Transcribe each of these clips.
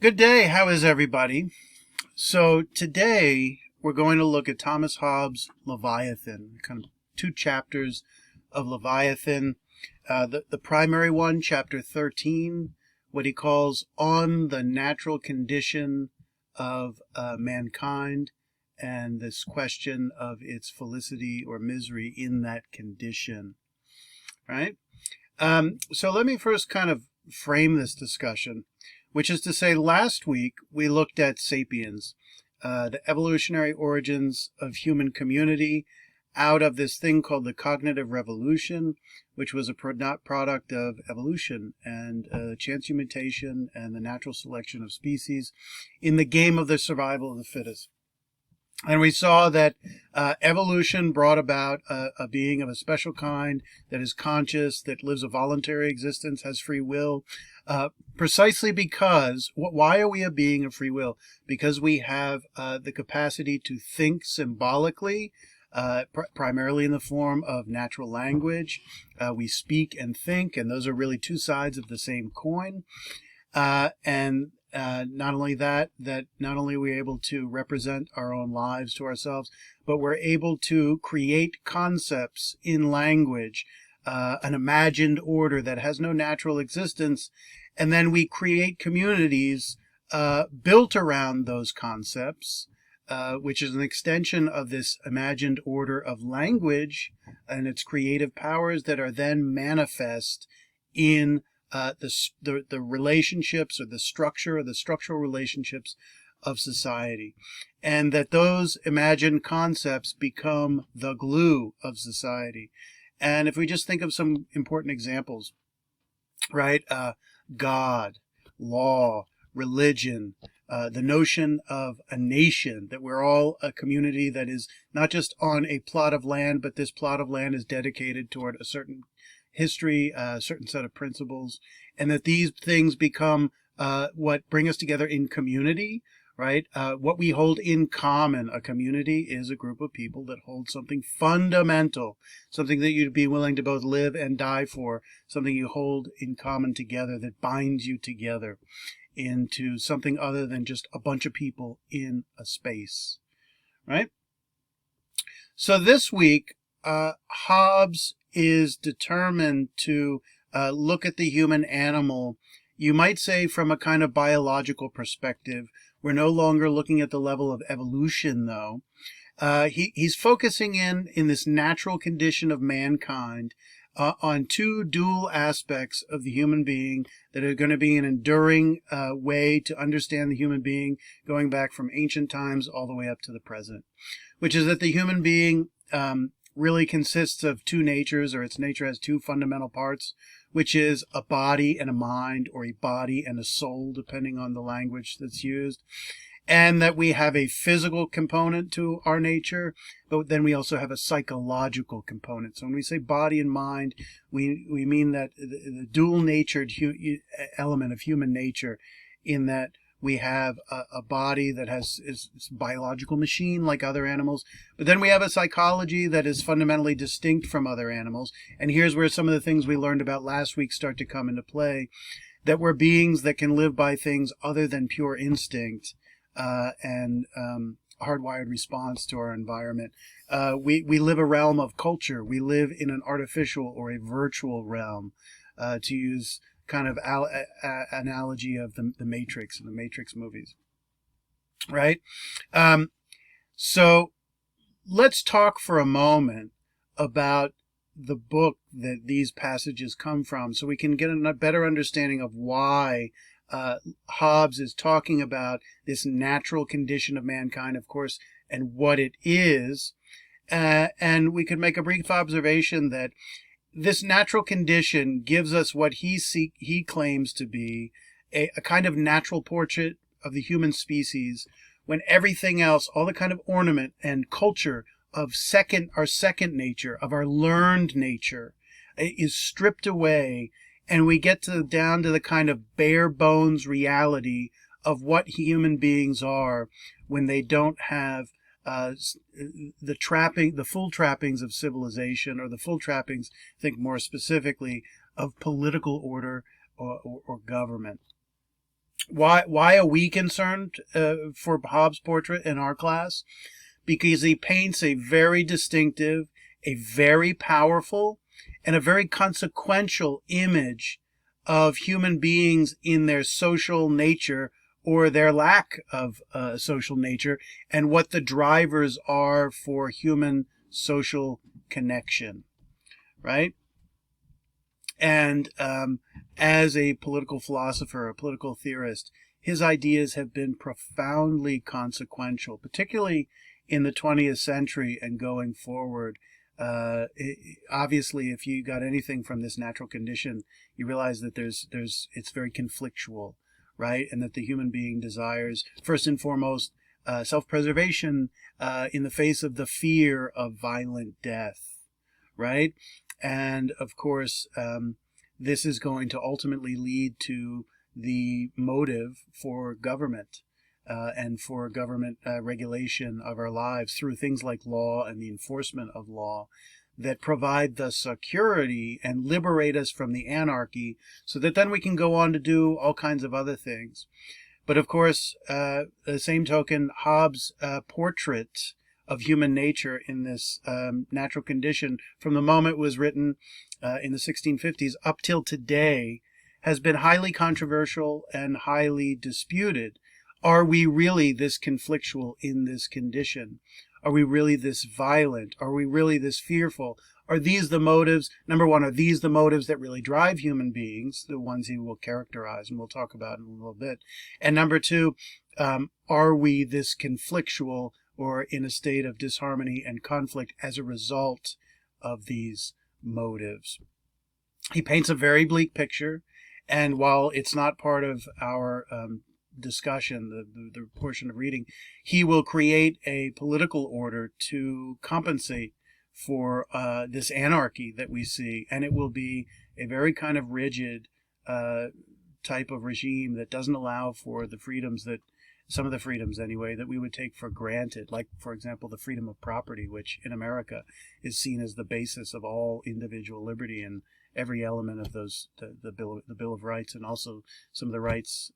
Good day. How is everybody? So today we're going to look at Thomas Hobbes' Leviathan, kind of two chapters of Leviathan. The primary one, chapter 13, what he calls On the Natural Condition of Mankind, and this question of its felicity or misery in that condition, right? So let me first kind of frame this discussion, which is to say, last week we looked at Sapiens, the evolutionary origins of human community out of this thing called the cognitive revolution, which was a product of evolution and chance mutation and the natural selection of species in the game of the survival of the fittest. And we saw that evolution brought about a being of a special kind that is conscious, that lives a voluntary existence, has free will, precisely because, why are we a being of free will? Because we have the capacity to think symbolically, primarily in the form of natural language. We speak and think, and those are really two sides of the same coin. Not only that not only are we able to represent our own lives to ourselves, but we're able to create concepts in language, an imagined order that has no natural existence, and then we create communities built around those concepts, which is an extension of this imagined order of language and its creative powers that are then manifest in the relationships or the structure or the structural relationships of society, and that those imagined concepts become the glue of society. And if we just think of some important examples, right? God, law, religion, the notion of a nation, that we're all a community that is not just on a plot of land, but this plot of land is dedicated toward a certain history, a certain set of principles, and that these things become what bring us together in community, right? What we hold in common. A community is a group of people that hold something fundamental, something that you'd be willing to both live and die for, something you hold in common together that binds you together into something other than just a bunch of people in a space, right? So this week, Hobbes is determined to look at the human animal, you might say, from a kind of biological perspective. We're no longer looking at the level of evolution, though. He's focusing in this natural condition of mankind on two dual aspects of the human being that are going to be an enduring way to understand the human being going back from ancient times all the way up to the present, which is that the human being really consists of two natures, or its nature has two fundamental parts, which is a body and a mind, or a body and a soul, depending on the language that's used. And that we have a physical component to our nature, but then we also have a psychological component. So when we say body and mind, we mean that the dual-natured element of human nature, in that we have a body that is a biological machine like other animals, but then we have a psychology that is fundamentally distinct from other animals. And here's where some of the things we learned about last week start to come into play, that we're beings that can live by things other than pure instinct and hardwired response to our environment. We live a realm of culture. We live in an artificial or a virtual realm, to use kind of analogy of the Matrix and the Matrix movies, right? So let's talk for a moment about the book that these passages come from, so we can get a better understanding of why Hobbes is talking about this natural condition of mankind, of course, and what it is. And we could make a brief observation that this natural condition gives us what he claims to be a kind of natural portrait of the human species, when everything else, all the kind of ornament and culture of our second nature, of our learned nature, is stripped away, and we get down to the kind of bare bones reality of what human beings are when they don't have the full trappings of civilization, or the full trappings, think more specifically, of political order or government. Why are we concerned for Hobbes' portrait in our class? Because he paints a very distinctive, a very powerful, and a very consequential image of human beings in their social nature or their lack of social nature, and what the drivers are for human social connection, right? And as a political philosopher, a political theorist, his ideas have been profoundly consequential, particularly in the 20th century and going forward. Obviously, if you got anything from this natural condition, you realize that it's very conflictual, right? And that the human being desires, first and foremost, self-preservation in the face of the fear of violent death, right? And of course, this is going to ultimately lead to the motive for government and for government regulation of our lives through things like law and the enforcement of law that provide the security and liberate us from the anarchy so that then we can go on to do all kinds of other things. But of course, the same token, Hobbes' portrait of human nature in this natural condition from the moment it was written in the 1650s up till today has been highly controversial and highly disputed. Are we really this conflictual in this condition? Are we really this violent? Are we really this fearful? Are these the motives? Number one, are these the motives that really drive human beings, the ones he will characterize and we'll talk about in a little bit? And number two, are we this conflictual or in a state of disharmony and conflict as a result of these motives? He paints a very bleak picture, and while it's not part of our discussion, the portion of reading, he will create a political order to compensate for this anarchy that we see, and it will be a very kind of rigid type of regime that doesn't allow for the freedoms that, some of the freedoms anyway, that we would take for granted, like, for example, the freedom of property, which in America is seen as the basis of all individual liberty and every element of those, the Bill of Rights, and also some of the rights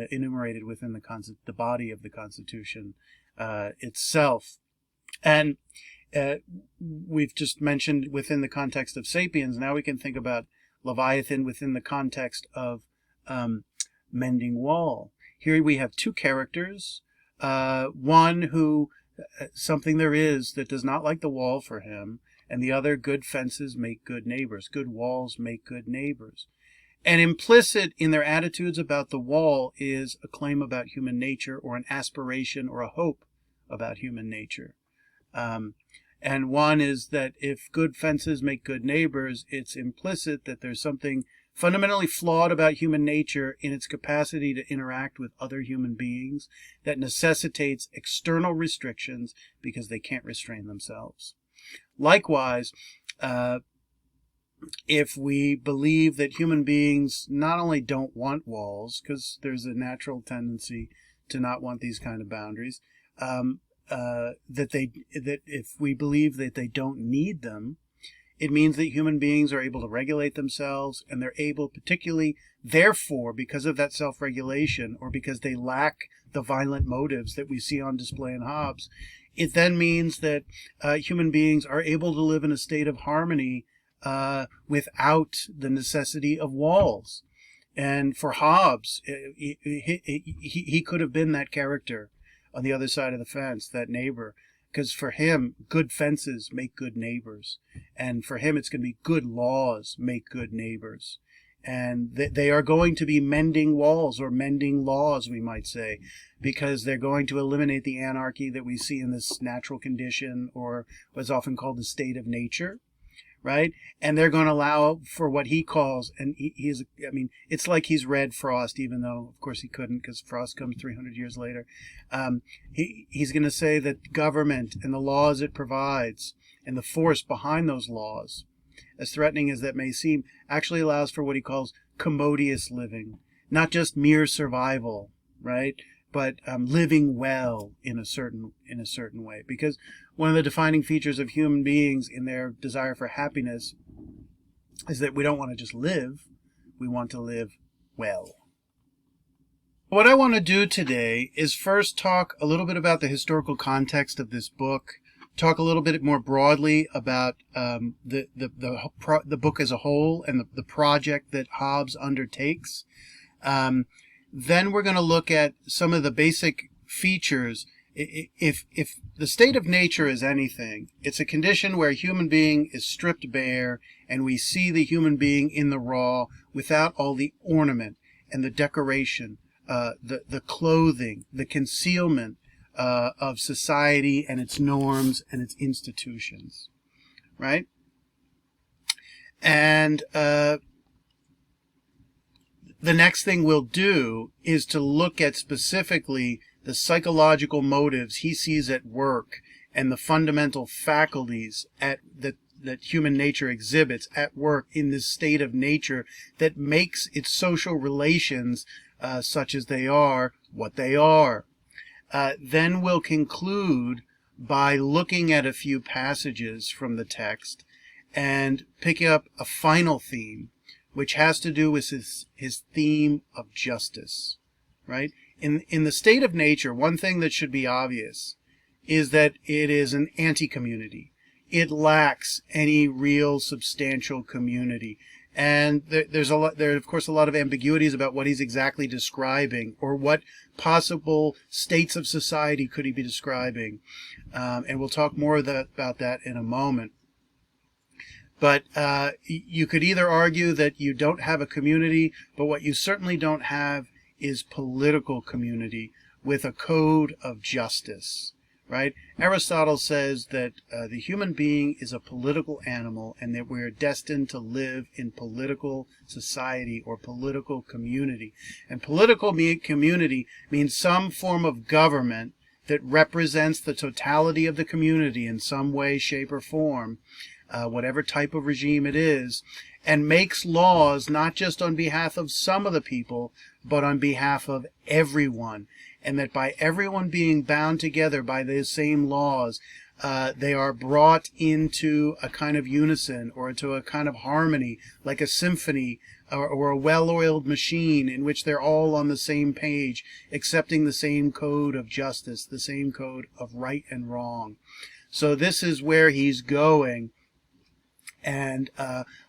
enumerated within the body of the Constitution itself. And we've just mentioned within the context of Sapiens. Now we can think about Leviathan within the context of Mending Wall. Here we have two characters, one who something there is that does not like the wall for him, and the other, good fences make good neighbors, good walls make good neighbors. And implicit in their attitudes about the wall is a claim about human nature, or an aspiration or a hope about human nature. And one is that if good fences make good neighbors, it's implicit that there's something fundamentally flawed about human nature in its capacity to interact with other human beings that necessitates external restrictions because they can't restrain themselves. Likewise, if we believe that human beings not only don't want walls, because there's a natural tendency to not want these kind of boundaries, that if we believe that they don't need them, it means that human beings are able to regulate themselves, and they're able, particularly, therefore, because of that self-regulation, or because they lack the violent motives that we see on display in Hobbes, it then means that human beings are able to live in a state of harmony without the necessity of walls. And for Hobbes, he could have been that character on the other side of the fence, that neighbor, because for him, good fences make good neighbors. And for him, it's going to be good laws make good neighbors. And they are going to be mending walls, or mending laws, we might say, because they're going to eliminate the anarchy that we see in this natural condition, or what's often called the state of nature, right? And they're going to allow for what he calls, and it's like he's read Frost, even though, of course, he couldn't, because Frost comes 300 years later. He's going to say that government and the laws it provides and the force behind those laws, as threatening as that may seem, actually allows for what he calls commodious living, not just mere survival, right? But living well in a certain way. Because one of the defining features of human beings in their desire for happiness is that we don't want to just live, we want to live well. What I want to do today is first talk a little bit about the historical context of this book, talk a little bit more broadly about the book as a whole and the project that Hobbes undertakes. Then we're going to look at some of the basic features. If the state of nature is anything, it's a condition where a human being is stripped bare and we see the human being in the raw without all the ornament and the decoration, the clothing, the concealment of society and its norms and its institutions, right? And the next thing we'll do is to look at specifically the psychological motives he sees at work and the fundamental faculties that human nature exhibits at work in this state of nature that makes its social relations, such as they are, what they are. Then we'll conclude by looking at a few passages from the text and picking up a final theme, which has to do with his theme of justice, right? In the state of nature, one thing that should be obvious is that it is an anti-community. It lacks any real substantial community. And there are, of course, a lot of ambiguities about what he's exactly describing or what possible states of society could he be describing. And we'll talk more about that in a moment. But you could either argue that you don't have a community, but what you certainly don't have is political community with a code of justice, right? Aristotle says that the human being is a political animal and that we're destined to live in political society or political community. And political community means some form of government that represents the totality of the community in some way, shape, or form, whatever type of regime it is, and makes laws not just on behalf of some of the people, but on behalf of everyone. And that by everyone being bound together by those same laws, they are brought into a kind of unison or into a kind of harmony, like a symphony or a well-oiled machine in which they're all on the same page, accepting the same code of justice, the same code of right and wrong. So this is where he's going. And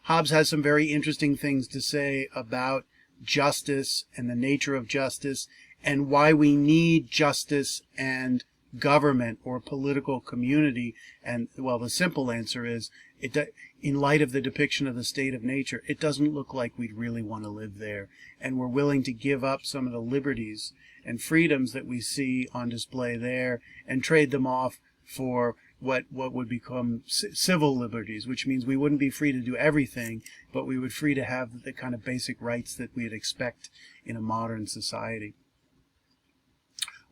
Hobbes has some very interesting things to say about justice and the nature of justice and why we need justice and government or political community. And, well, the simple answer is, in light of the depiction of the state of nature, it doesn't look like we'd really want to live there. And we're willing to give up some of the liberties and freedoms that we see on display there and trade them off for what would become civil liberties, which means we wouldn't be free to do everything, but we would be free to have the kind of basic rights that we'd expect in a modern society.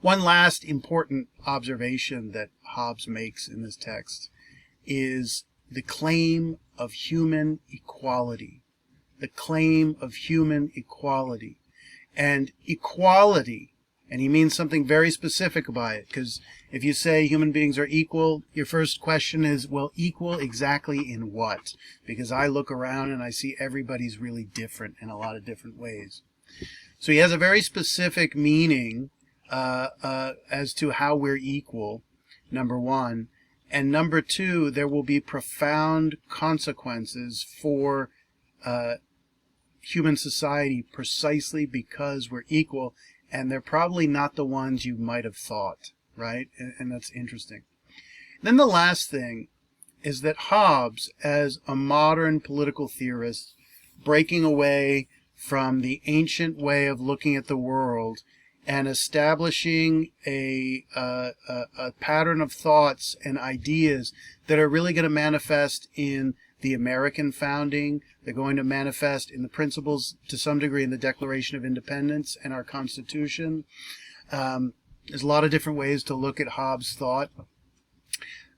One last important observation that Hobbes makes in this text is the claim of human equality. The claim of human equality. And equality, and he means something very specific by it, because if you say human beings are equal, your first question is, well, equal exactly in what? Because I look around and I see everybody's really different in a lot of different ways. So he has a very specific meaning as to how we're equal, number one. And number two, there will be profound consequences for human society precisely because we're equal, and they're probably not the ones you might have thought, right? And that's interesting. Then the last thing is that Hobbes, as a modern political theorist, breaking away from the ancient way of looking at the world and establishing a pattern of thoughts and ideas that are really going to manifest in the American founding. They're going to manifest in the principles, to some degree, in the Declaration of Independence and our Constitution. There's a lot of different ways to look at Hobbes' thought.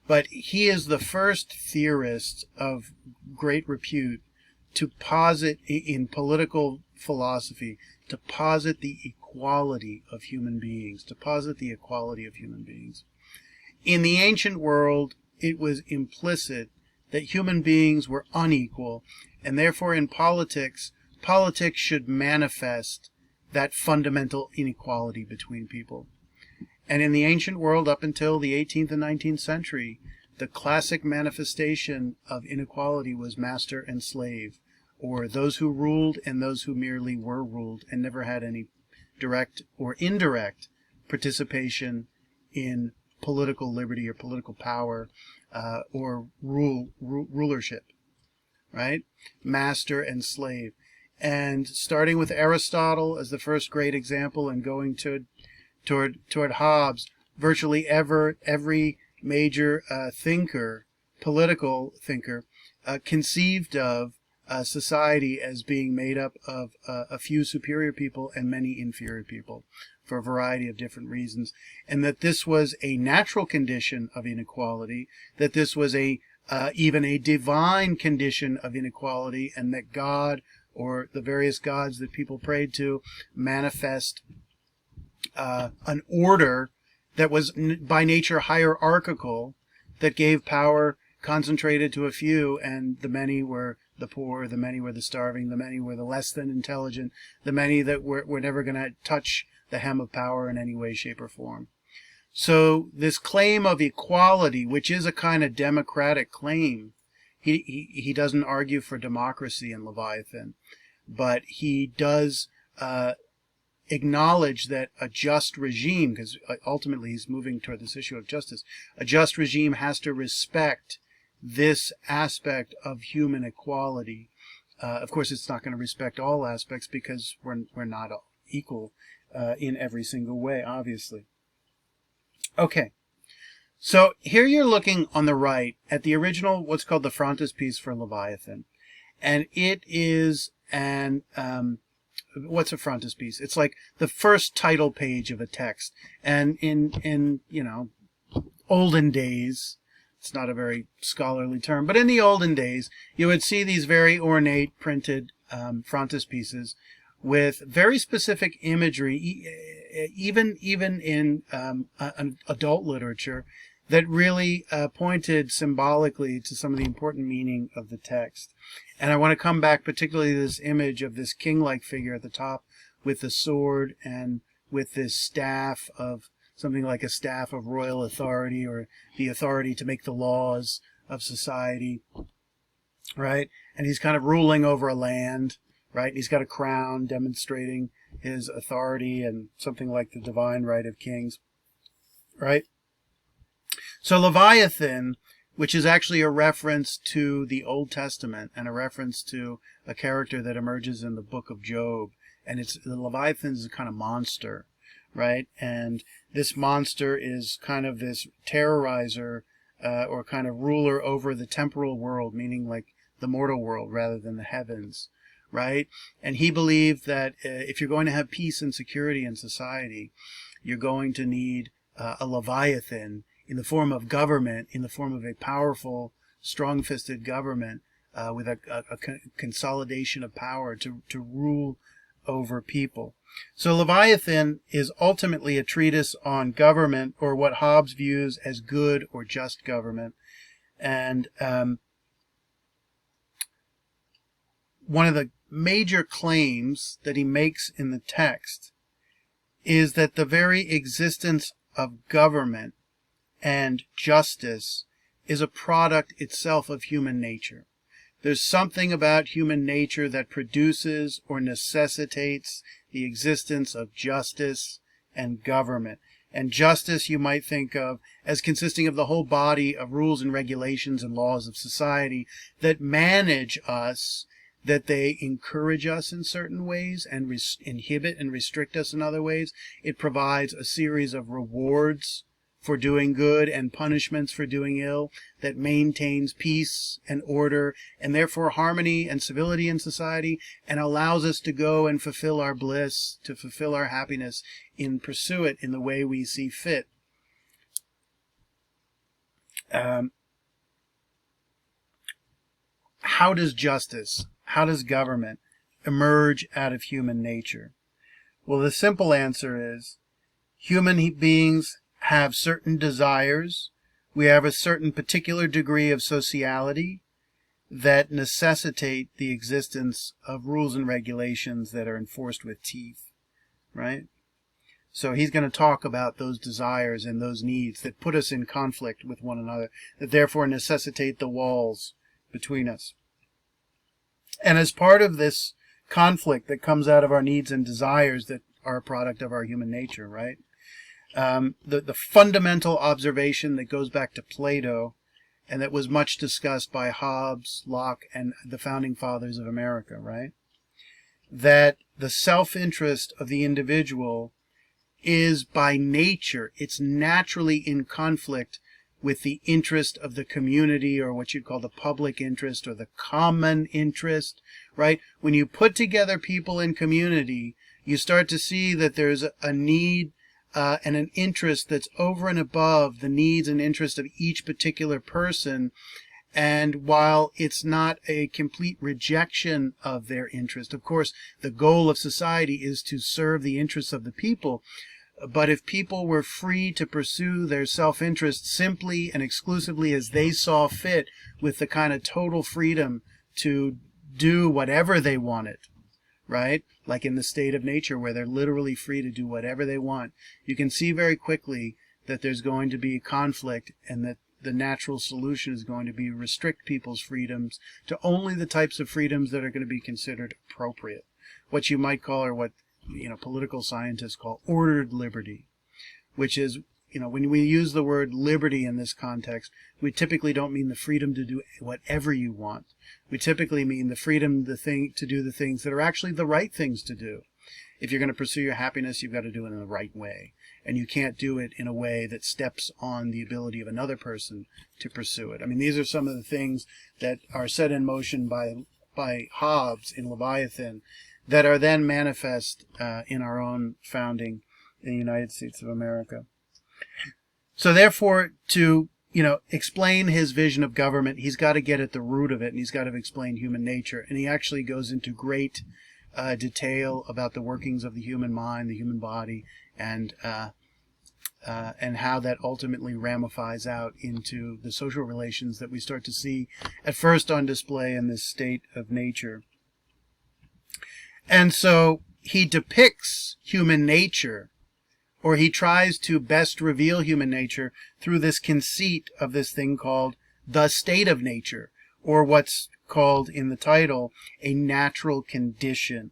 But he is the first theorist of great repute to posit in political philosophy, to posit the equality of human beings, In the ancient world, it was implicit that human beings were unequal, and therefore in politics should manifest that fundamental inequality between people. And in the ancient world, up until the 18th and 19th century, the classic manifestation of inequality was master and slave, or those who ruled and those who merely were ruled and never had any direct or indirect participation in political liberty or political power or rulership, right? Master and slave. And starting with Aristotle as the first great example and going toward Hobbes, virtually every major political thinker, conceived of society as being made up of a few superior people and many inferior people for a variety of different reasons, and that this was a natural condition of inequality, that this was even a divine condition of inequality, and that God, or the various gods that people prayed to, manifest an order that was by nature hierarchical, that gave power concentrated to a few, and the many were the poor, the many were the starving, the many were the less than intelligent, the many that were never going to touch the hem of power in any way, shape, or form. So this claim of equality, which is a kind of democratic claim, he doesn't argue for democracy in Leviathan, but he does acknowledge that a just regime, because ultimately he's moving toward this issue of justice, a just regime has to respect this aspect of human equality. Of course, it's not going to respect all aspects because we're not equal in every single way, obviously. Okay, so here you're looking on the right at the original, what's called the frontispiece for Leviathan, and it is an what's a frontispiece? It's like the first title page of a text, and in olden days, it's not a very scholarly term, but in the olden days, you would see these very ornate printed frontispieces with very specific imagery, even in adult literature, that really pointed symbolically to some of the important meaning of the text. And I want to come back particularly to this image of this king-like figure at the top with the sword and with this staff of something like a staff of royal authority, or the authority to make the laws of society, right? And he's kind of ruling over a land, right? And he's got a crown demonstrating his authority and something like the divine right of kings, right? So Leviathan, which is actually a reference to the Old Testament and a reference to a character that emerges in the book of Job, and the Leviathan is a kind of monster, right? And this monster is kind of this terrorizer or kind of ruler over the temporal world, meaning like the mortal world rather than the heavens, right? And he believed that if you're going to have peace and security in society, you're going to need a Leviathan in the form of government, in the form of a powerful, strong-fisted government with a consolidation of power to rule over people. So Leviathan is ultimately a treatise on government, or what Hobbes views as good or just government. And one of the major claims that he makes in the text is that the very existence of government and justice is a product itself of human nature. There's something about human nature that produces or necessitates the existence of justice and government. And justice you might think of as consisting of the whole body of rules and regulations and laws of society that manage us, that they encourage us in certain ways and inhibit and restrict us in other ways. It provides a series of rewards for doing good and punishments for doing ill, that maintains peace and order and therefore harmony and civility in society, and allows us to go and fulfill our bliss, to fulfill our happiness, pursue it in the way we see fit. How does justice, how does government emerge out of human nature? Well, the simple answer is human beings have certain desires. We have a certain particular degree of sociality that necessitate the existence of rules and regulations that are enforced with teeth, right? So he's going to talk about those desires and those needs that put us in conflict with one another, that therefore necessitate the walls between us. And as part of this conflict that comes out of our needs and desires that are a product of our human nature, right? The fundamental observation that goes back to Plato and that was much discussed by Hobbes, Locke, and the founding fathers of America, right? That the self-interest of the individual is by nature, it's naturally in conflict with the interest of the community, or what you'd call the public interest or the common interest, right? When you put together people in community, you start to see that there's a need and an interest that's over and above the needs and interests of each particular person. And while it's not a complete rejection of their interest, of course, the goal of society is to serve the interests of the people. But if people were free to pursue their self-interest simply and exclusively as they saw fit, with the kind of total freedom to do whatever they wanted, right? Like in the state of nature where they're literally free to do whatever they want, you can see very quickly that there's going to be conflict, and that the natural solution is going to be restrict people's freedoms to only the types of freedoms that are going to be considered appropriate. What you might call, or what political scientists call, ordered liberty, which is, when we use the word liberty in this context, we typically don't mean the freedom to do whatever you want. We typically mean the freedom to do the things that are actually the right things to do. If you're going to pursue your happiness, you've got to do it in the right way. And you can't do it in a way that steps on the ability of another person to pursue it. I mean, these are some of the things that are set in motion by Hobbes in Leviathan, that are then manifest in our own founding in the United States of America. So therefore, to explain his vision of government, he's got to get at the root of it, and he's got to explain human nature. And he actually goes into great detail about the workings of the human mind, the human body, and how that ultimately ramifies out into the social relations that we start to see at first on display in this state of nature. And so he depicts human nature, or he tries to best reveal human nature through this conceit of this thing called the state of nature, or what's called in the title a natural condition.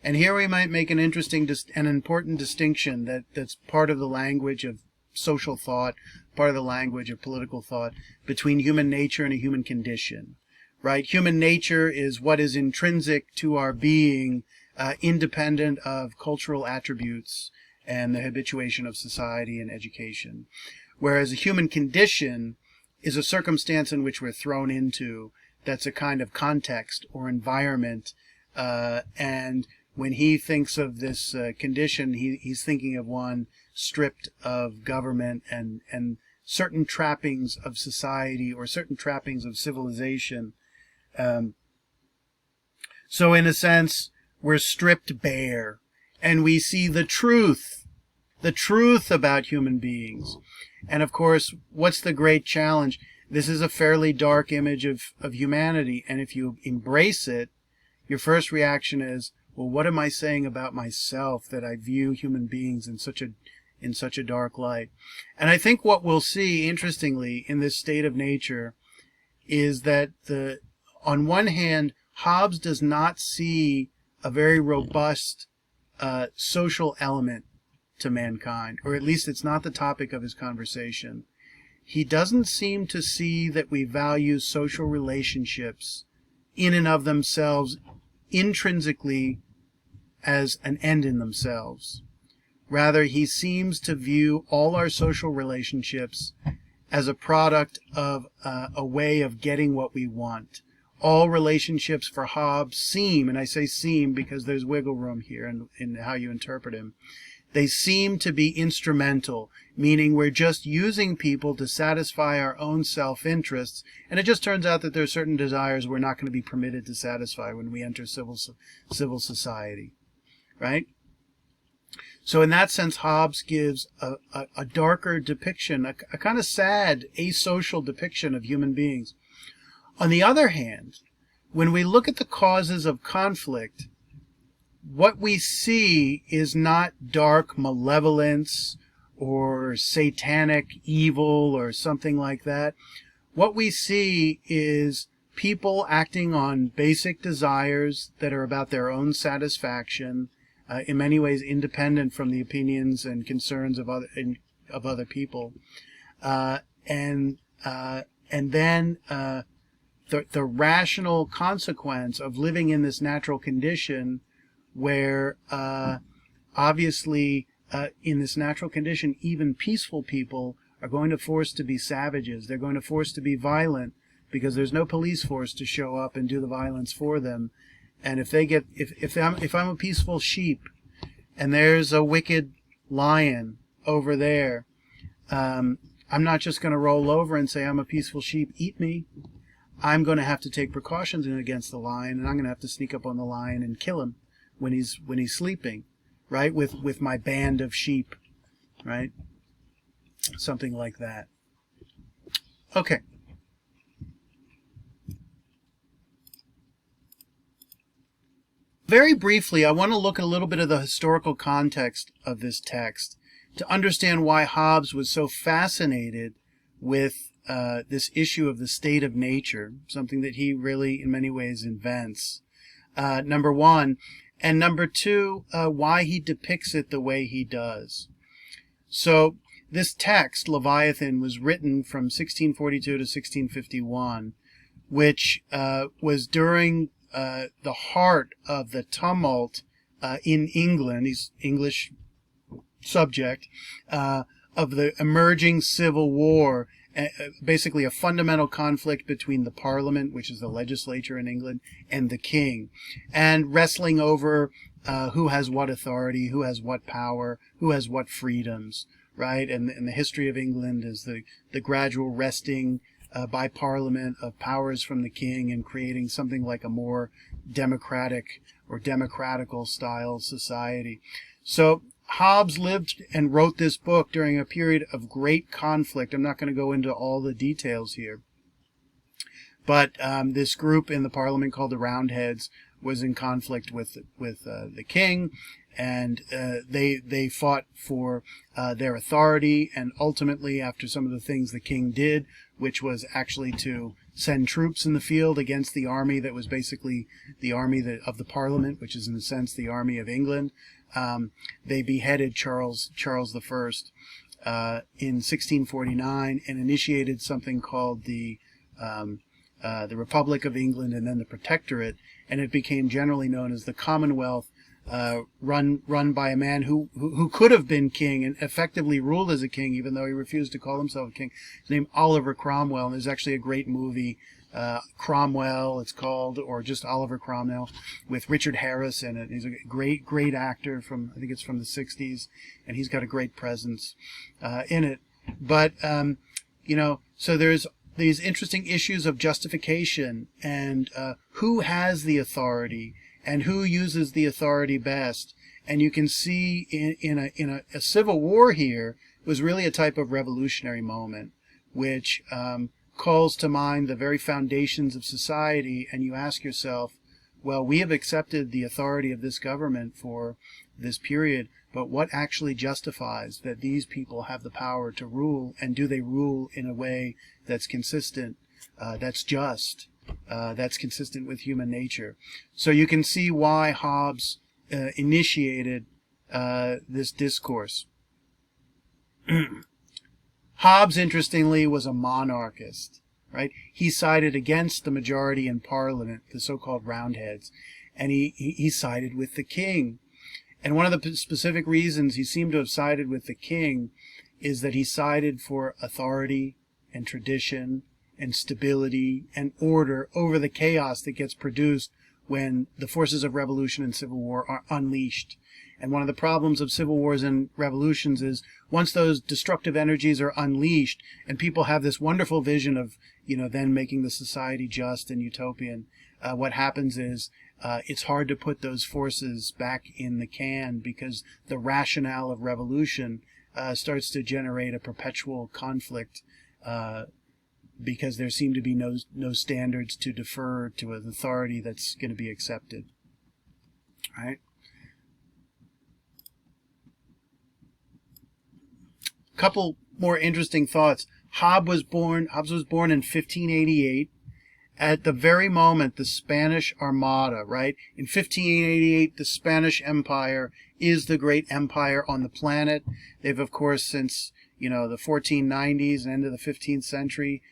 And here we might make an interesting and important distinction that's part of the language of social thought, part of the language of political thought, between human nature and a human condition. Right? Human nature is what is intrinsic to our being, independent of cultural attributes and the habituation of society and education. Whereas a human condition is a circumstance in which we're thrown into, that's a kind of context or environment. And when he thinks of this condition, he's thinking of one stripped of government and certain trappings of society or certain trappings of civilization. So in a sense, we're stripped bare, and we see the truth about human beings. And of course, what's the great challenge? This is a fairly dark image of humanity, and if you embrace it, your first reaction is, well, what am I saying about myself that I view human beings in such a dark light? And I think what we'll see, interestingly, in this state of nature is that on one hand, Hobbes does not see a very robust social element to mankind, or at least it's not the topic of his conversation. He doesn't seem to see that we value social relationships in and of themselves intrinsically as an end in themselves. Rather, he seems to view all our social relationships as a product of a way of getting what we want. All relationships for Hobbes seem, and I say seem because there's wiggle room here in how you interpret him, they seem to be instrumental, meaning we're just using people to satisfy our own self-interests, and it just turns out that there are certain desires we're not going to be permitted to satisfy when we enter civil society, right? So in that sense, Hobbes gives a darker depiction, a kind of sad, asocial depiction of human beings. On the other hand, when we look at the causes of conflict, what we see is not dark malevolence or satanic evil or something like that. What we see is people acting on basic desires that are about their own satisfaction, in many ways independent from the opinions and concerns of other people, and then the rational consequence of living in this natural condition, where obviously in this natural condition, even peaceful people are going to force to be savages. They're going to force to be violent because there's no police force to show up and do the violence for them. And if I'm a peaceful sheep and there's a wicked lion over there, I'm not just going to roll over and say, I'm a peaceful sheep, eat me. I'm going to have to take precautions against the lion, and I'm going to have to sneak up on the lion and kill him when he's sleeping, right? With my band of sheep, right? Something like that. Okay. Very briefly, I want to look at a little bit of the historical context of this text to understand why Hobbes was so fascinated with this issue of the state of nature, something that he really, in many ways, invents, number one. And number two, why he depicts it the way he does. So this text, Leviathan, was written from 1642 to 1651, which was during the heart of the tumult in England. He's English subject, of the emerging civil war, basically a fundamental conflict between the Parliament, which is the legislature in England, and the king, and wrestling over who has what authority, who has what power, who has what freedoms, right? And the history of England is the gradual wresting by Parliament of powers from the king and creating something like a more democratic or democratical style society. So Hobbes lived and wrote this book during a period of great conflict. I'm not going to go into all the details here. But this group in the Parliament called the Roundheads was in conflict with the king, and they fought for their authority, and ultimately, after some of the things the king did, which was actually to send troops in the field against the army that was basically the army of the Parliament, which is in a sense the army of England, they beheaded Charles I in 1649 and initiated something called the Republic of England and then the Protectorate, and it became generally known as the Commonwealth, run by a man who could have been king and effectively ruled as a king, even though he refused to call himself a king. His name Oliver Cromwell, and there's actually a great movie, Cromwell, it's called, or just Oliver Cromwell, with Richard Harris in it. He's a great actor from, I think it's from the 60s, and he's got a great presence in it. But, so there's these interesting issues of justification and who has the authority and who uses the authority best. And you can see in a civil war here was really a type of revolutionary moment, which calls to mind the very foundations of society, and you ask yourself, well, we have accepted the authority of this government for this period, but what actually justifies that these people have the power to rule, and do they rule in a way that's consistent, that's just, that's consistent with human nature? So you can see why Hobbes initiated this discourse. Hobbes, interestingly, was a monarchist, right? He sided against the majority in Parliament, the so-called Roundheads, and he sided with the king. And one of the specific reasons he seemed to have sided with the king is that he sided for authority and tradition and stability and order over the chaos that gets produced when the forces of revolution and civil war are unleashed. And one of the problems of civil wars and revolutions is once those destructive energies are unleashed and people have this wonderful vision of, then making the society just and utopian, what happens is it's hard to put those forces back in the can, because the rationale of revolution starts to generate a perpetual conflict, because there seem to be no standards to defer to an authority that's going to be accepted. Right? couple more interesting thoughts. Hobbes was born in 1588. At the very moment, the Spanish Armada, right? In 1588, the Spanish Empire is the great empire on the planet. They've, of course, since, the 1490s and end of the 15th century,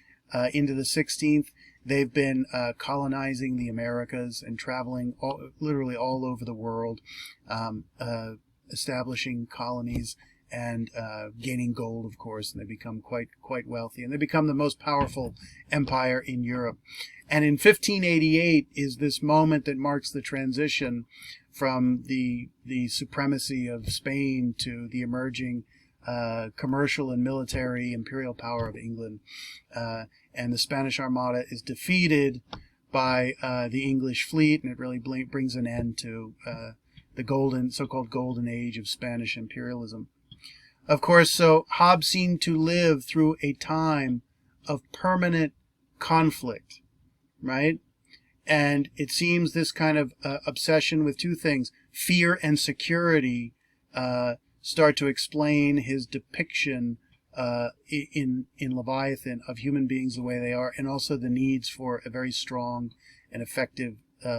into the 16th, they've been colonizing the Americas and traveling literally all over the world, establishing colonies and gaining gold, of course, and they become quite wealthy, and they become the most powerful empire in Europe. And in 1588 is this moment that marks the transition from the supremacy of Spain to the emerging commercial and military imperial power of England. And the Spanish Armada is defeated by the English fleet, and it really brings an end to the so-called golden age of Spanish imperialism. Of course, so Hobbes seemed to live through a time of permanent conflict, right? And it seems this kind of obsession with two things, fear and security, start to explain his depiction in Leviathan of human beings the way they are, and also the needs for a very strong and effective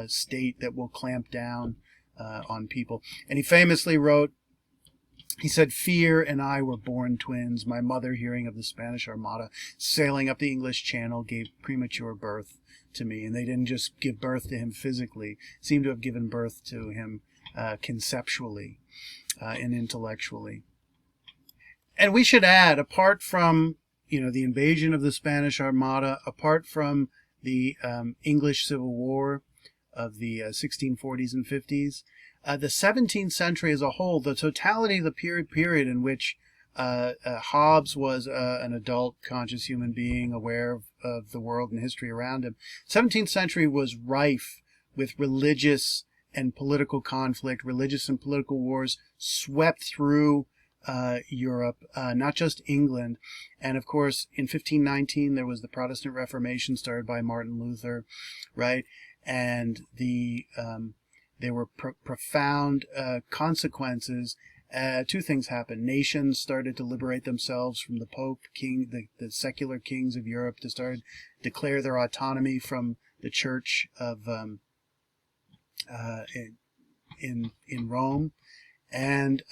state that will clamp down on people. And he famously wrote, he said, "Fear and I were born twins. My mother, hearing of the Spanish Armada sailing up the English Channel, gave premature birth to me." And they didn't just give birth to him physically, seemed to have given birth to him conceptually and intellectually. And we should add, apart from, the invasion of the Spanish Armada, apart from the English Civil War of the 1640s and 50s, the 17th century as a whole, the totality of the period in which Hobbes was an adult, conscious human being, aware of the world and history around him, 17th century was rife with religious and political conflict. Religious and political wars swept through Europe, not just England. And of course, in 1519, there was the Protestant Reformation started by Martin Luther, right? And there were profound consequences. Two things happened. Nations started to liberate themselves from the Pope, king, the secular kings of Europe, to start declare their autonomy from the Church of in Rome, and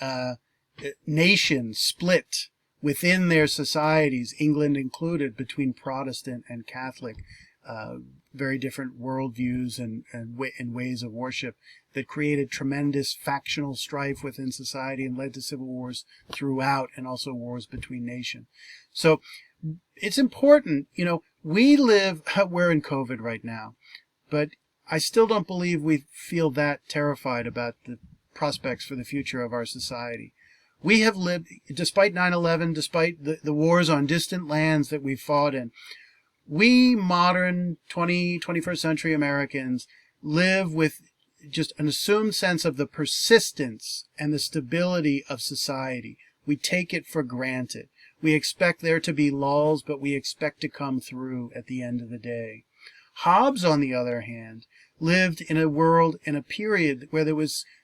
nations split within their societies, England included, between Protestant and Catholic. Very different worldviews and ways of worship that created tremendous factional strife within society and led to civil wars throughout, and also wars between nations. So it's important, we're in COVID right now, but I still don't believe we feel that terrified about the prospects for the future of our society. We have lived, despite 9/11, despite the wars on distant lands that we've fought in, we modern 21st century Americans live with just an assumed sense of the persistence and the stability of society. We take it for granted. We expect there to be lulls, but we expect to come through at the end of the day. Hobbes, on the other hand, lived in a world, in a period where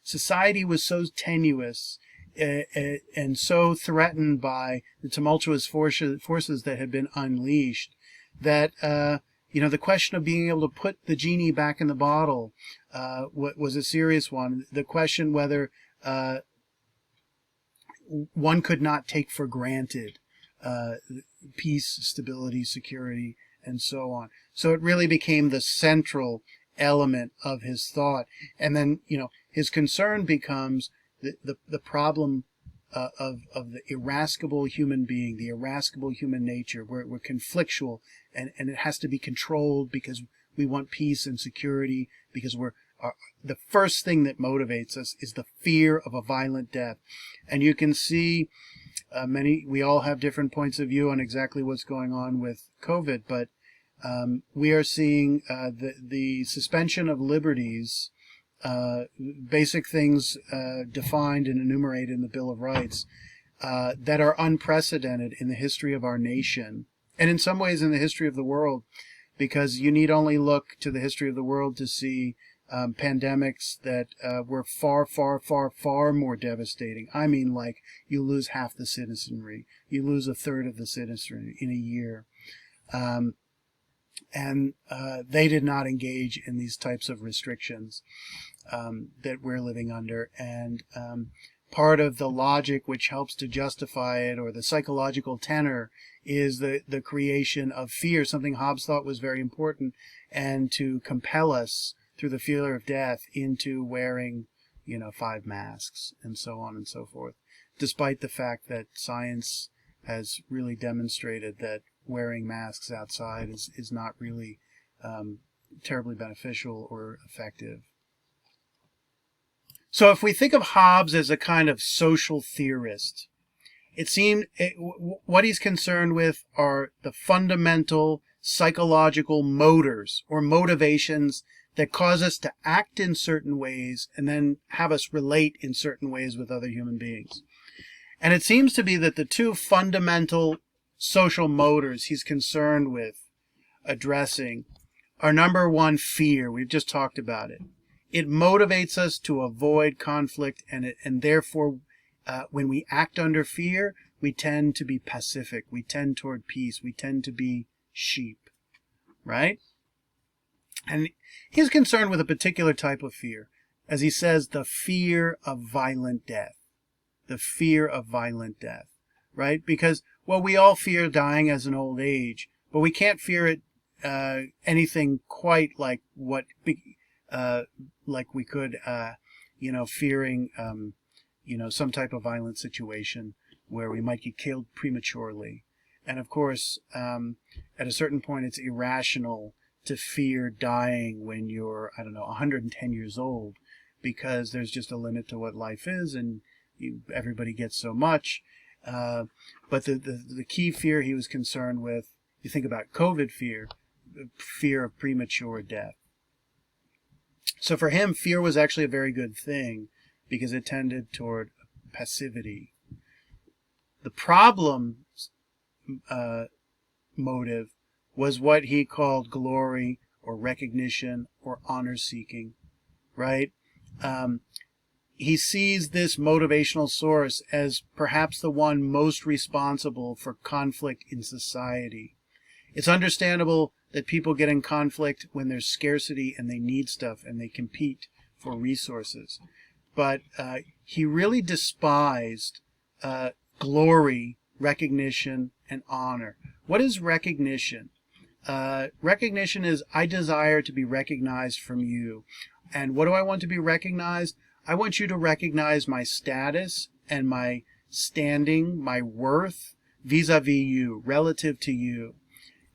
society was so tenuous and so threatened by the tumultuous forces that had been unleashed, that the question of being able to put the genie back in the bottle was a serious one. The question whether one could not take for granted peace, stability, security, and so on. So it really became the central element of his thought. And then, his concern becomes the problem of the irascible human being, the irascible human nature. We're conflictual, and it has to be controlled because we want peace and security, because the first thing that motivates us is the fear of a violent death. And you can see we all have different points of view on exactly what's going on with COVID, but we are seeing the suspension of liberties, basic things defined and enumerated in the Bill of Rights, that are unprecedented in the history of our nation, and in some ways in the history of the world, because you need only look to the history of the world to see pandemics that were far, far, far, far more devastating. I mean, like, you lose half the citizenry, you lose a third of the citizenry in a year. And they did not engage in these types of restrictions that we're living under. And part of the logic which helps to justify it, or the psychological tenor, is the creation of fear, something Hobbes thought was very important, and to compel us through the fear of death into wearing, 5 masks and so on and so forth, despite the fact that science has really demonstrated that wearing masks outside is not really terribly beneficial or effective. So if we think of Hobbes as a kind of social theorist, what he's concerned with are the fundamental psychological motors or motivations that cause us to act in certain ways and then have us relate in certain ways with other human beings. And it seems to be that the two fundamental social motors he's concerned with addressing are, number one, fear. We've just talked about it. It motivates us to avoid conflict, and therefore, when we act under fear, we tend to be pacific. We tend toward peace. We tend to be sheep, right? And he's concerned with a particular type of fear. As he says, the fear of violent death. The fear of violent death, right? Because, well, we all fear dying as an old age, but we can't fear it anything quite like what like we could, fearing, some type of violent situation where we might get killed prematurely. And of course, at a certain point, it's irrational to fear dying when you're, 110 years old, because there's just a limit to what life is, and everybody gets so much. But the key fear he was concerned with, you think about COVID fear of premature death. So for him, fear was actually a very good thing because it tended toward passivity. The problem motive was what he called glory or recognition or honor seeking, right? He sees this motivational source as perhaps the one most responsible for conflict in society. It's understandable that people get in conflict when there's scarcity and they need stuff and they compete for resources. But he really despised glory, recognition, and honor. What is recognition? Recognition is, I desire to be recognized from you. And what do I want to be recognized? I want you to recognize my status and my standing, my worth vis-a-vis you, relative to you.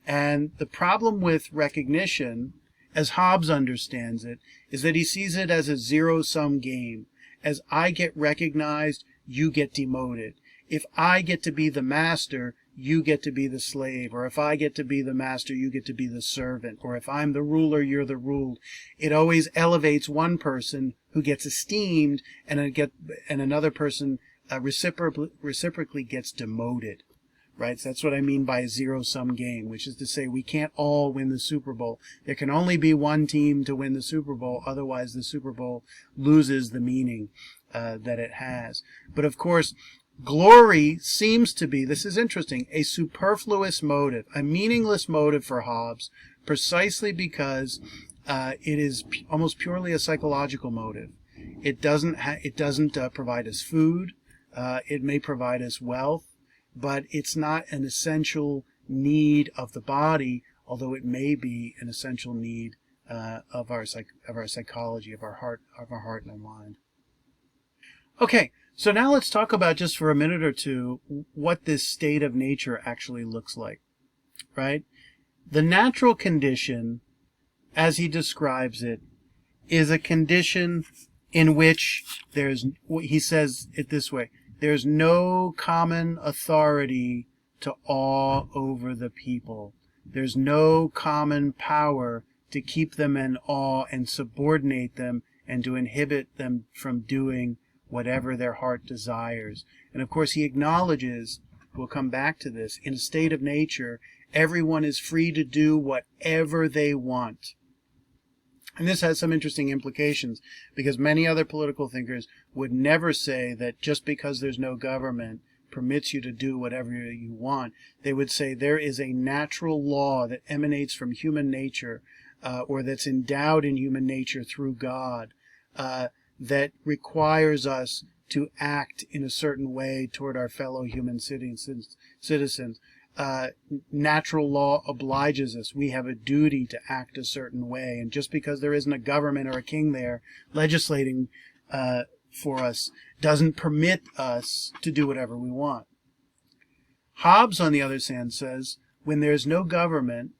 And the problem with recognition, as Hobbes understands it, is that he sees it as a zero-sum game. As I get recognized, you get demoted. If I get to be the master, you get to be the slave. Or if I get to be the master, you get to be the servant. Or if I'm the ruler, you're the ruled. It always elevates one person who gets esteemed, and another person reciprocally gets demoted. Right? So that's what I mean by a zero-sum game, which is to say we can't all win the Super Bowl. There can only be one team to win the Super Bowl, otherwise the Super Bowl loses the meaning that it has. But of course, glory seems to be, this is interesting, a superfluous motive, a meaningless motive for Hobbes, precisely because it is almost purely a psychological motive. It doesn't provide us food. It may provide us wealth, but it's not an essential need of the body, although it may be an essential need of our psychology, of our heart and our mind. Okay, so now let's talk about, just for a minute or two, what this state of nature actually looks like, right? The natural condition, as he describes it, is a condition in which he says it this way, there's no common authority to awe over the people. There's no common power to keep them in awe and subordinate them and to inhibit them from doing whatever their heart desires. And of course he acknowledges, we'll come back to this, in a state of nature, everyone is free to do whatever they want. And this has some interesting implications, because many other political thinkers would never say that just because there's no government permits you to do whatever you want. They would say there is a natural law that emanates from human nature, or that's endowed in human nature through God, that requires us to act in a certain way toward our fellow human citizens. Natural law obliges us. We have a duty to act a certain way. And just because there isn't a government or a king there legislating for us doesn't permit us to do whatever we want. Hobbes, on the other hand, says when there's no government,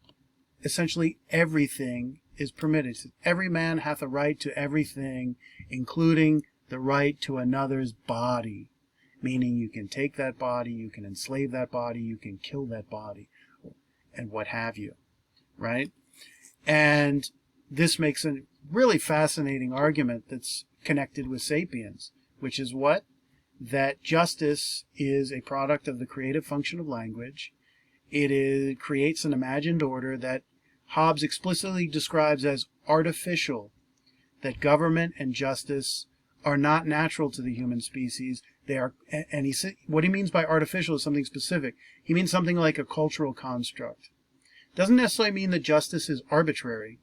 essentially everything is permitted. Every man hath a right to everything, including the right to another's body. Meaning you can take that body, you can enslave that body, you can kill that body, and what have you, right? And this makes a really fascinating argument that's connected with Sapiens, which is what? That justice is a product of the creative function of language. It creates an imagined order that Hobbes explicitly describes as artificial, that government and justice are not natural to the human species. They are, and what he means by artificial is something specific. He means something like a cultural construct. Doesn't necessarily mean that justice is arbitrary,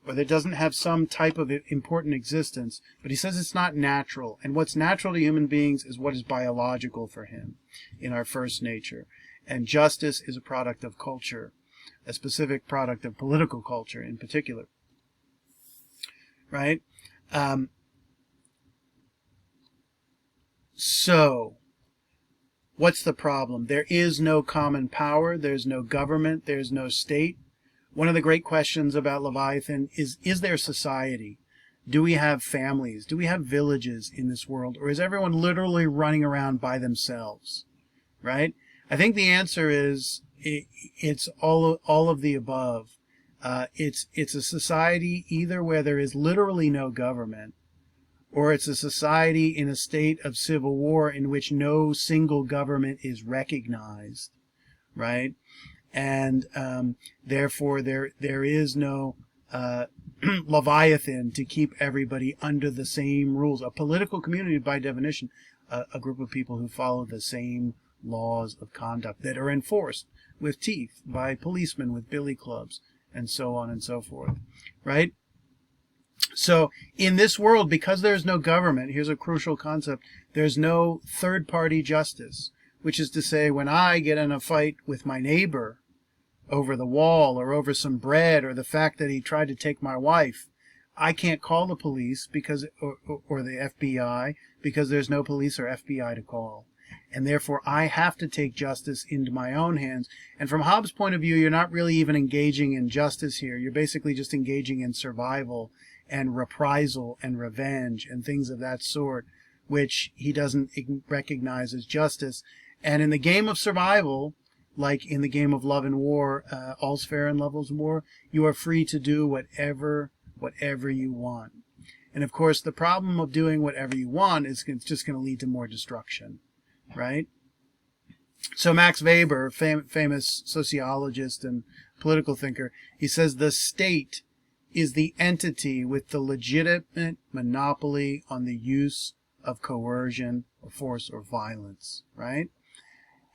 or that it doesn't have some type of important existence, but he says it's not natural. And what's natural to human beings is what is biological for him in our first nature. And justice is a product of culture, a specific product of political culture in particular. Right? So, what's the problem? There is no common power, there's no government, there's no state. One of the great questions about Leviathan is there society? Do we have families? Do we have villages in this world? Or is everyone literally running around by themselves? Right? I think the answer is it's all of the above. It's a society either where there is literally no government, or it's a society in a state of civil war in which no single government is recognized, right? And therefore there is no Leviathan to keep everybody under the same rules. A political community, by definition, a group of people who follow the same laws of conduct that are enforced with teeth by policemen with billy clubs, and so on and so forth, right? So in this world, because there's no government, here's a crucial concept, there's no third-party justice, which is to say, when I get in a fight with my neighbor over the wall or over some bread or the fact that he tried to take my wife, I can't call the police because or the FBI because there's no police or FBI to call. And therefore, I have to take justice into my own hands. And from Hobbes' point of view, you're not really even engaging in justice here. You're basically just engaging in survival and reprisal and revenge and things of that sort, which he doesn't recognize as justice. And in the game of survival, like in the game of love and war, all's fair in love and war, you are free to do whatever you want. And of course, the problem of doing whatever you want is it's just going to lead to more destruction, right? So Max Weber, famous sociologist and political thinker, he says the state is the entity with the legitimate monopoly on the use of coercion or force or violence, right?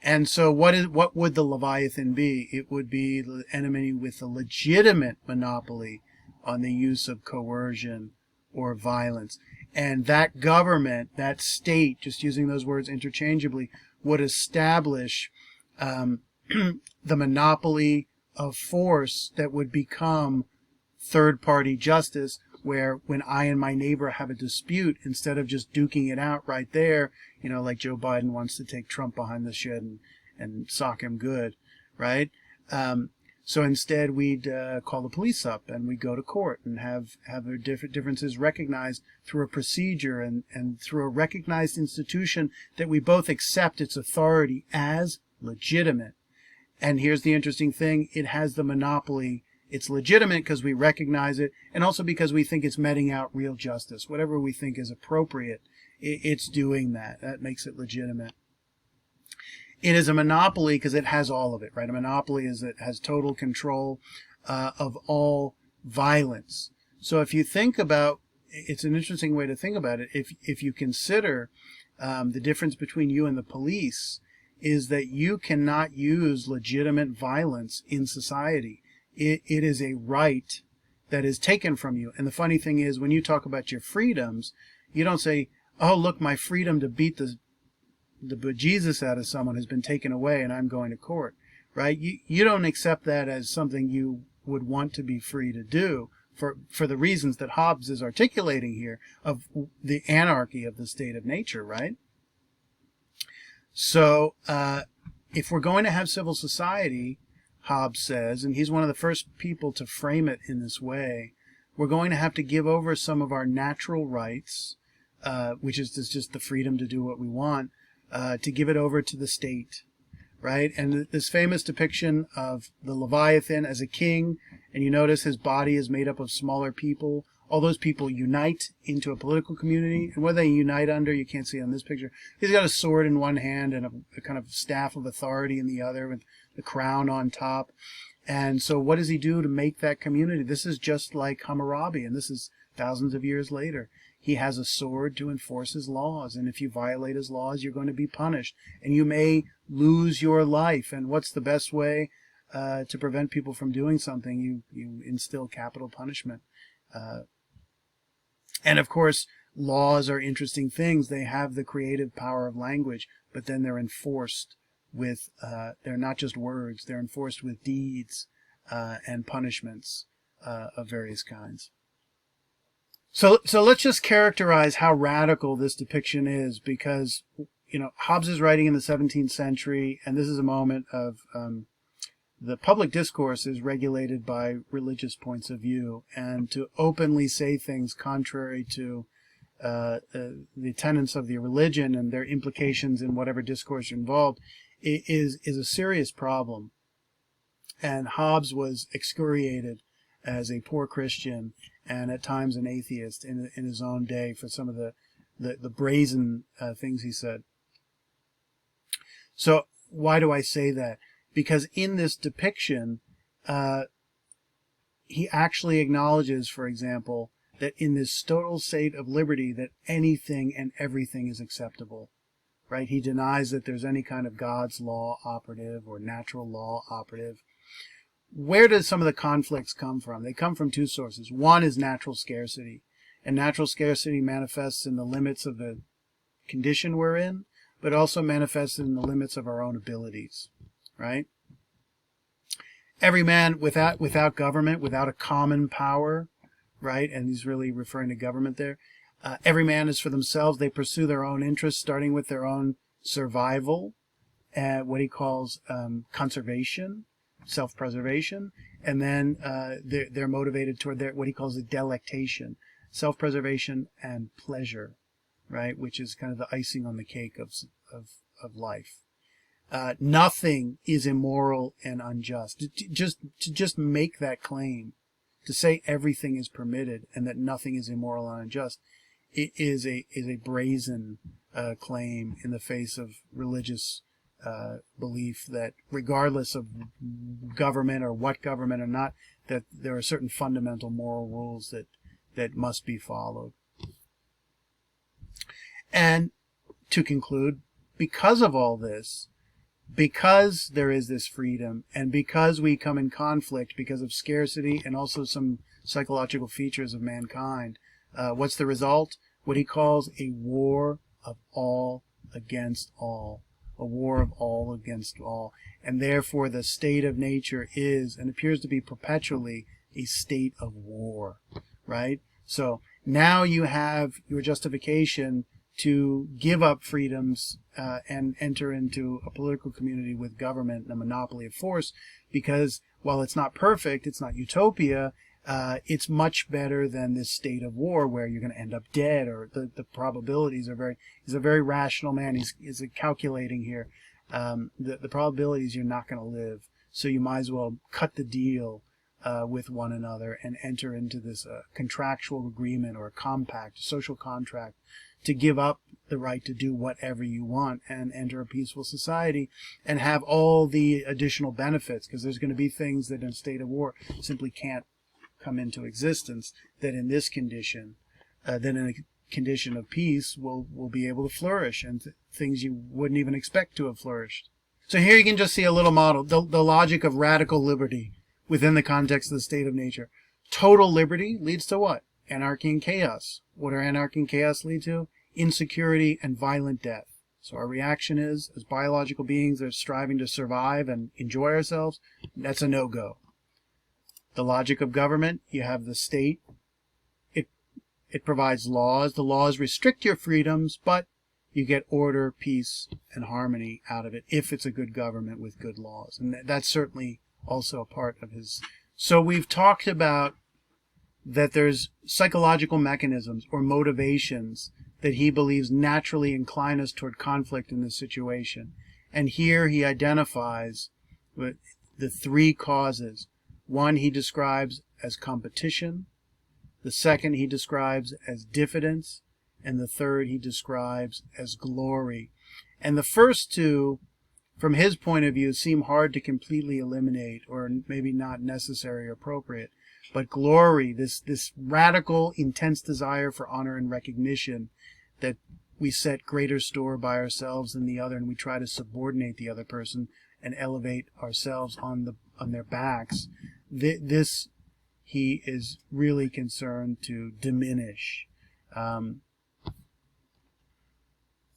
And so what would the Leviathan be? It would be the enemy with the legitimate monopoly on the use of coercion or violence. And that government, that state, just using those words interchangeably, would establish the monopoly of force that would become third-party justice, where when I and my neighbor have a dispute, instead of just duking it out right there, you know, like Joe Biden wants to take Trump behind the shed and sock him good, right? So instead we'd call the police up and we'd go to court and have their differences recognized through a procedure and through a recognized institution that we both accept its authority as legitimate. And here's the interesting thing, it has the monopoly. It's legitimate because we recognize it, and also because we think it's meting out real justice. Whatever we think is appropriate, it's doing that. That makes it legitimate. It is a monopoly because it has all of it, right? A monopoly is it has total control of all violence. So if you think about, it's an interesting way to think about it. If you consider the difference between you and the police is that you cannot use legitimate violence in society. It is a right that is taken from you. And the funny thing is, when you talk about your freedoms, you don't say, oh, look, my freedom to beat the bejesus out of someone has been taken away and I'm going to court, right? You don't accept that as something you would want to be free to do for the reasons that Hobbes is articulating here of the anarchy of the state of nature, right? So if we're going to have civil society, Hobbes says, and he's one of the first people to frame it in this way, we're going to have to give over some of our natural rights, which is just the freedom to do what we want, to give it over to the state, right? And this famous depiction of the Leviathan as a king, and you notice his body is made up of smaller people. All those people unite into a political community. And what they unite under, you can't see on this picture. He's got a sword in one hand and a kind of staff of authority in the other with the crown on top. And so what does he do to make that community? This is just like Hammurabi, and this is thousands of years later. He has a sword to enforce his laws, and if you violate his laws, you're going to be punished, and you may lose your life. And what's the best way to prevent people from doing something? You instill capital punishment. And of course, laws are interesting things. They have the creative power of language, but then they're enforced with, they're not just words, they're enforced with deeds and punishments of various kinds. So let's just characterize how radical this depiction is, because, you know, Hobbes is writing in the 17th century, and this is a moment of the public discourse is regulated by religious points of view, and to openly say things contrary to the tenets of the religion and their implications in whatever discourse you're involved is a serious problem. And Hobbes was excoriated as a poor Christian and at times an atheist in his own day for some of the brazen things he said. So why do I say that? Because in this depiction, he actually acknowledges, for example, that in this total state of liberty that anything and everything is acceptable, right? He denies that there's any kind of God's law operative or natural law operative. Where does some of the conflicts come from? They come from two sources. One is natural scarcity, and natural scarcity manifests in the limits of the condition we're in, but also manifests in the limits of our own abilities, right? Every man without government, without a common power, right? And he's really referring to government there. Every man is for themselves. They pursue their own interests, starting with their own survival, what he calls conservation, self-preservation, and then they're motivated toward what he calls a delectation, self-preservation and pleasure, right? Which is kind of the icing on the cake of life. Nothing is immoral and unjust. To just make that claim, to say everything is permitted and that nothing is immoral and unjust, it is a brazen claim in the face of religious belief that regardless of government or what government or not, that there are certain fundamental moral rules that must be followed. And to conclude, because of all this, because there is this freedom, and because we come in conflict because of scarcity and also some psychological features of mankind, what's the result? What he calls a war of all against all. A war of all against all. And therefore the state of nature is, and appears to be perpetually, a state of war, right? So now you have your justification to give up freedoms and enter into a political community with government and a monopoly of force, because while it's not perfect, it's not utopia, it's much better than this state of war where you're going to end up dead, or the probabilities are very, he's a very rational man, he's calculating here, the probabilities you're not going to live, so you might as well cut the deal with one another and enter into this contractual agreement or a compact, a social contract, to give up the right to do whatever you want and enter a peaceful society and have all the additional benefits, because there's going to be things that in a state of war simply can't come into existence, that in this condition, then in a condition of peace, will be able to flourish, and things you wouldn't even expect to have flourished. So here you can just see a little model, the logic of radical liberty within the context of the state of nature. Total liberty leads to what? Anarchy and chaos. What do anarchy and chaos lead to? Insecurity and violent death. So our reaction is, as biological beings that are striving to survive and enjoy ourselves, that's a no-go. The logic of government, you have the state. It provides laws. The laws restrict your freedoms, but you get order, peace, and harmony out of it if it's a good government with good laws. And that's certainly also a part of his. So we've talked about that there's psychological mechanisms or motivations that he believes naturally incline us toward conflict in this situation. And here he identifies the three causes. One he describes as competition. The second he describes as diffidence. And the third he describes as glory. And the first two, from his point of view, seem hard to completely eliminate, or maybe not necessary or appropriate. But glory, this radical, intense desire for honor and recognition, that we set greater store by ourselves than the other, and we try to subordinate the other person and elevate ourselves on their backs. This he is really concerned to diminish.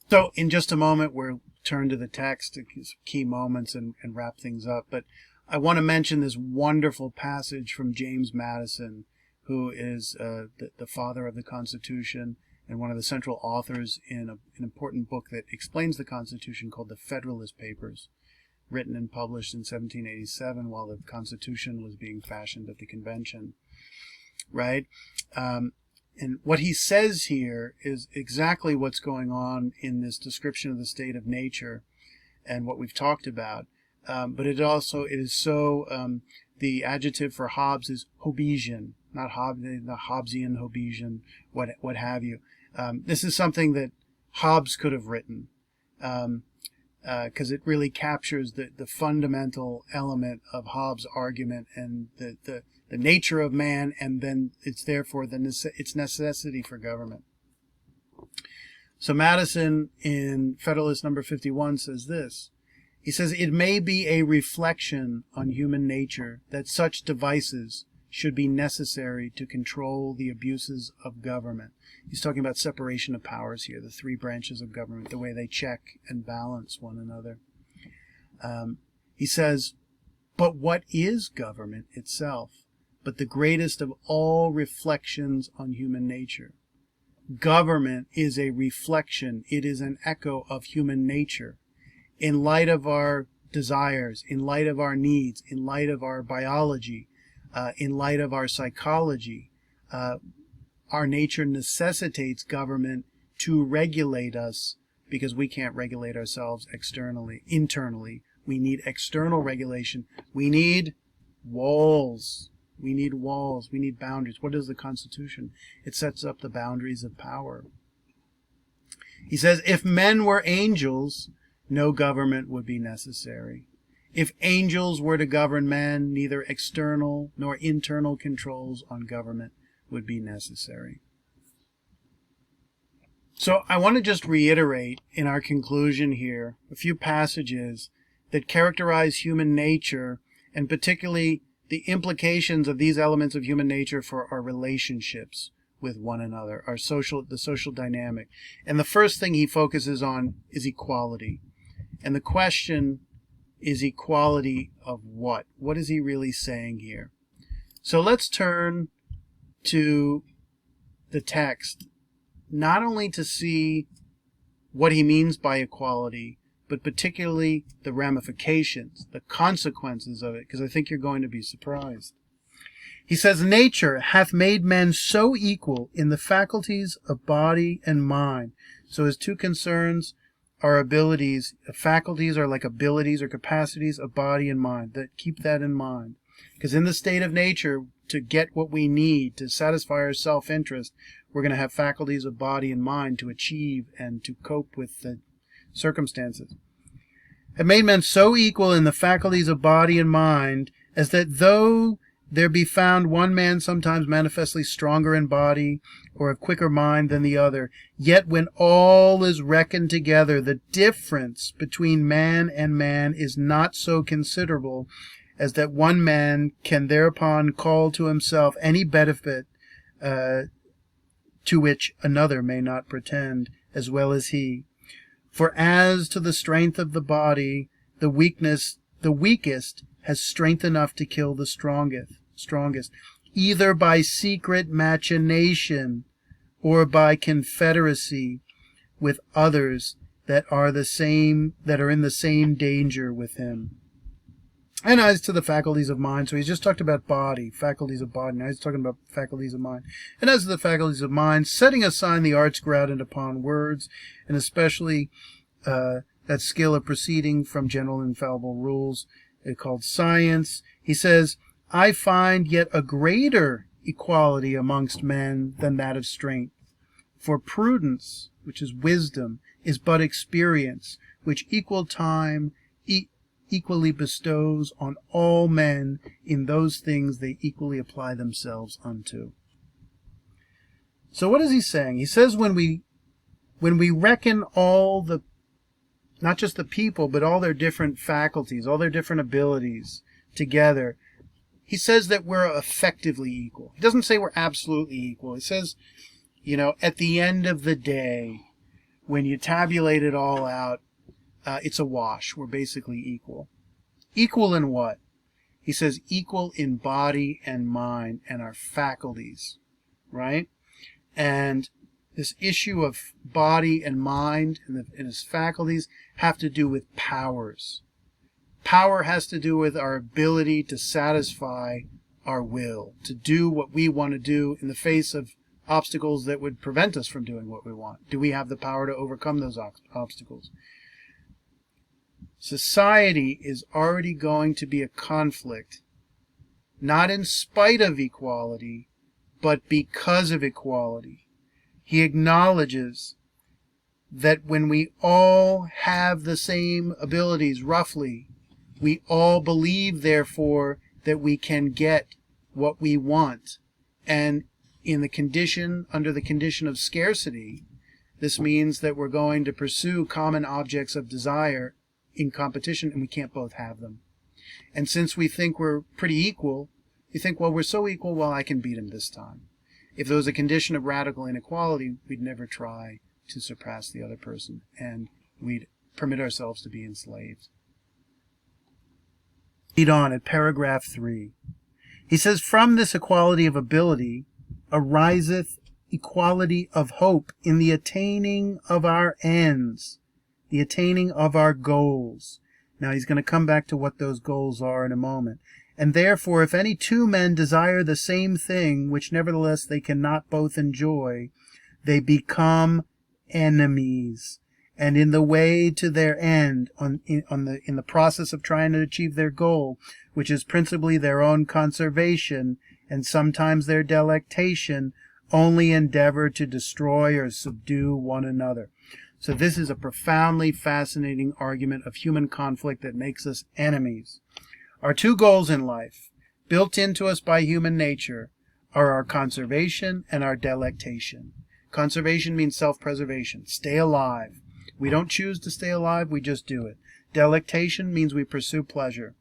So in just a moment, we'll turn to the text, key moments, and wrap things up. But I want to mention this wonderful passage from James Madison, who is the father of the Constitution and one of the central authors in an important book that explains the Constitution called the Federalist Papers, written and published in 1787 while the Constitution was being fashioned at the convention. Right? And what he says here is exactly what's going on in this description of the state of nature and what we've talked about. But it is so, the adjective for Hobbes is Hobbesian, not Hobbesian, Hobbesian, what have you. This is something that Hobbes could have written, because it really captures the fundamental element of Hobbes' argument and the nature of man, and then it's therefore its necessity for government. So Madison in Federalist number 51 says this. He says, "It may be a reflection on human nature that such devices should be necessary to control the abuses of government." He's talking about separation of powers here, the three branches of government, the way they check and balance one another. He says, "But what is government itself but the greatest of all reflections on human nature? Government is a reflection. It is an echo of human nature. In light of our desires, in light of our needs, in light of our biology, in light of our psychology, our nature necessitates government to regulate us because we can't regulate ourselves internally. We need external regulation. We need walls. We need walls. We need boundaries. What is the Constitution? It sets up the boundaries of power. He says, if men were angels, no government would be necessary. If angels were to govern men, neither external nor internal controls on government would be necessary. So I want to just reiterate in our conclusion here a few passages that characterize human nature, and particularly the implications of these elements of human nature for our relationships with one another, the social dynamic. And the first thing he focuses on is equality. And the question is, equality of what? What is he really saying here? So let's turn to the text, not only to see what he means by equality, but particularly the ramifications, the consequences of it, because I think you're going to be surprised. He says, nature hath made men so equal in the faculties of body and mind. So his two concerns are abilities. Faculties are like abilities or capacities of body and mind. Keep that in mind. Because in the state of nature, to get what we need, to satisfy our self-interest, we're going to have faculties of body and mind to achieve and to cope with the circumstances. Have made men so equal in the faculties of body and mind as that though there be found one man sometimes manifestly stronger in body or of quicker mind than the other, yet when all is reckoned together, the difference between man and man is not so considerable as that one man can thereupon call to himself any benefit to which another may not pretend, as well as he. For as to the strength of the body, the weakest has strength enough to kill the strongest, either by secret machination or by confederacy with others that are in the same danger with him. And as to the faculties of mind, so he's just talked about body, faculties of body, now he's talking about faculties of mind. And as to the faculties of mind, setting aside the arts grounded upon words, and especially that skill of proceeding from general infallible rules called science, he says, I find yet a greater equality amongst men than that of strength. For prudence, which is wisdom, is but experience, which equal time equally bestows on all men in those things they equally apply themselves unto. So what is he saying? He says when we reckon all the, not just the people, but all their different faculties, all their different abilities together, he says that we're effectively equal. He doesn't say we're absolutely equal. He says, at the end of the day, when you tabulate it all out, it's a wash. We're basically equal. Equal in what? He says equal in body and mind and our faculties, right? And this issue of body and mind and his faculties have to do with powers. Power has to do with our ability to satisfy our will, to do what we want to do in the face of obstacles that would prevent us from doing what we want. Do we have the power to overcome those obstacles? Society is already going to be a conflict, not in spite of equality, but because of equality. He acknowledges that when we all have the same abilities, roughly, we all believe, therefore, that we can get what we want. And under the condition of scarcity, this means that we're going to pursue common objects of desire in competition, and we can't both have them. And since we think we're pretty equal, you think, well, we're so equal, well, I can beat him this time. If there was a condition of radical inequality, we'd never try to surpass the other person, and we'd permit ourselves to be enslaved. Read on at paragraph 3. He says, from this equality of ability ariseth equality of hope in the attaining of our ends, the attaining of our goals. Now he's going to come back to what those goals are in a moment. And therefore, if any two men desire the same thing, which nevertheless they cannot both enjoy, they become enemies. And in the way to their end, in the process of trying to achieve their goal, which is principally their own conservation and sometimes their delectation, only endeavor to destroy or subdue one another. So this is a profoundly fascinating argument of human conflict that makes us enemies. Our two goals in life, built into us by human nature, are our conservation and our delectation. Conservation means self-preservation. Stay alive. We don't choose to stay alive, we just do it. Delectation means we pursue pleasure.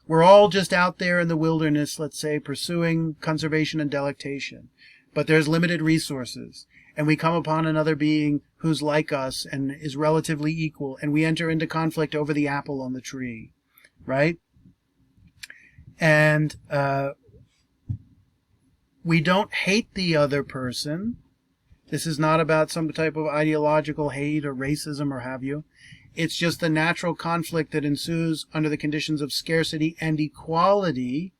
We're all just out there in the wilderness, let's say, pursuing conservation and delectation. But there's limited resources. And we come upon another being who's like us and is relatively equal, and we enter into conflict over the apple on the tree, right? And we don't hate the other person. This is not about some type of ideological hate or racism or have you. It's just the natural conflict that ensues under the conditions of scarcity and equality,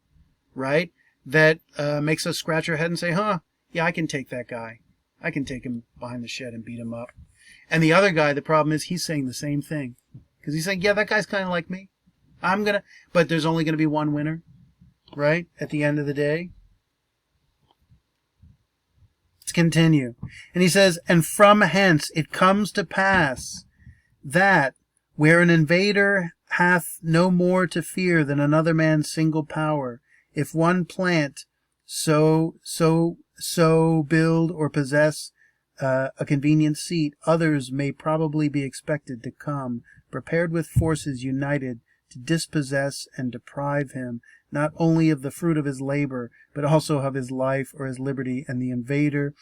right? That makes us scratch our head and say, yeah, I can take that guy. I can take him behind the shed and beat him up. And the other guy, the problem is he's saying the same thing. Because he's saying, yeah, that guy's kind of like me. But there's only going to be one winner, right? At the end of the day. Let's continue. And he says, and from hence it comes to pass that where an invader hath no more to fear than another man's single power, If one plant, so build or possess a convenient seat, others may probably be expected to come, prepared with forces united to dispossess and deprive him, not only of the fruit of his labor, but also of his life or his liberty, and the invader,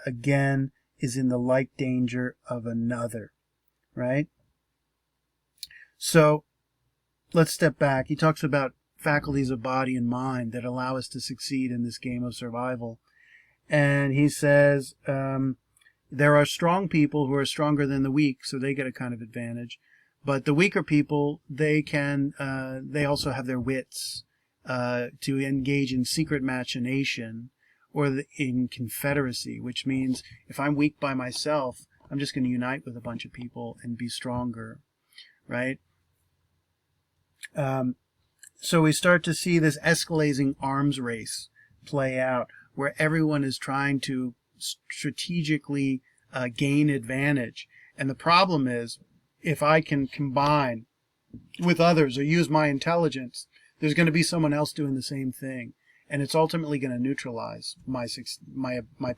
again, is in the like danger of another. Right? So, let's step back. He talks about faculties of body and mind that allow us to succeed in this game of survival. And he says, there are strong people who are stronger than the weak, so they get a kind of advantage. But the weaker people, they also have their wits to engage in secret machination or in confederacy, which means if I'm weak by myself, I'm just going to unite with a bunch of people and be stronger, right? So we start to see this escalating arms race play out, where everyone is trying to strategically gain advantage. And the problem is, if I can combine with others or use my intelligence, there's going to be someone else doing the same thing. And it's ultimately going to neutralize my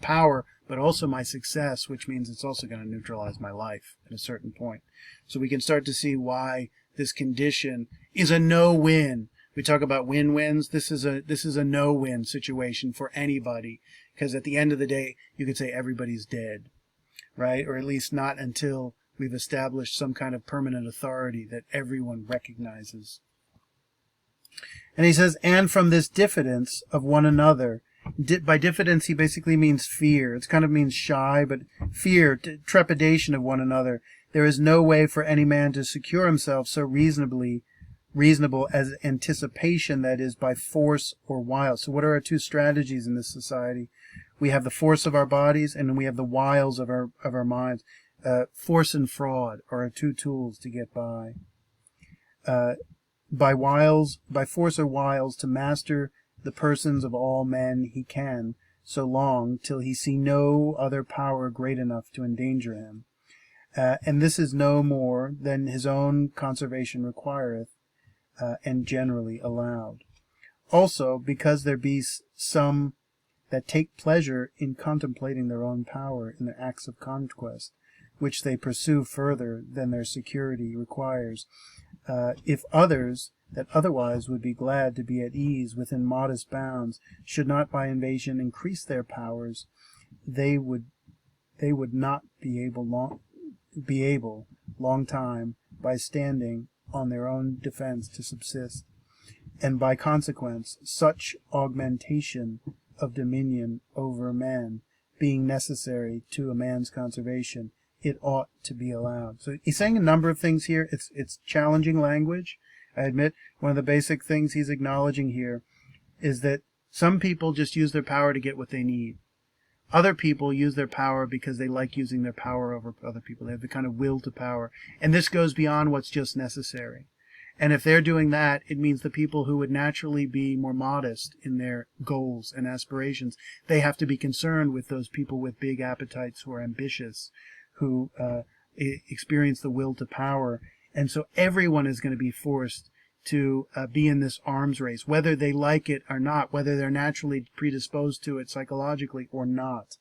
power, but also my success, which means it's also going to neutralize my life at a certain point. So we can start to see why this condition is a no-win. We talk about win-wins. This is a no-win situation for anybody, because at the end of the day, you could say everybody's dead, right? Or at least not until we've established some kind of permanent authority that everyone recognizes. And he says, and from this diffidence of one another. By diffidence, he basically means fear. It kind of means shy, but fear, trepidation of one another. There is no way for any man to secure himself so reasonable as anticipation, that is, by force or wiles. So what are our two strategies in this society? We have the force of our bodies, and we have the wiles of our minds. Force and fraud are our two tools to get by. By force or wiles, to master the persons of all men he can, so long till he see no other power great enough to endanger him. And this is no more than his own conservation requireth, and generally allowed. Also, because there be some that take pleasure in contemplating their own power in their acts of conquest, which they pursue further than their security requires. If others, that otherwise would be glad to be at ease within modest bounds, should not by invasion increase their powers, they would not be able long time by standing on their own defense to subsist, and by consequence such augmentation of dominion over men being necessary to a man's conservation, it ought to be allowed. So he's saying a number of things here. It's challenging language. I admit one of the basic things he's acknowledging here is that some people just use their power to get what they need. Other people use their power because they like using their power over other people. They have the kind of will to power. And this goes beyond what's just necessary. And if they're doing that, it means the people who would naturally be more modest in their goals and aspirations, they have to be concerned with those people with big appetites who are ambitious, who experience the will to power. And so everyone is going to be forced to be in this arms race, whether they like it or not, whether they're naturally predisposed to it psychologically or not.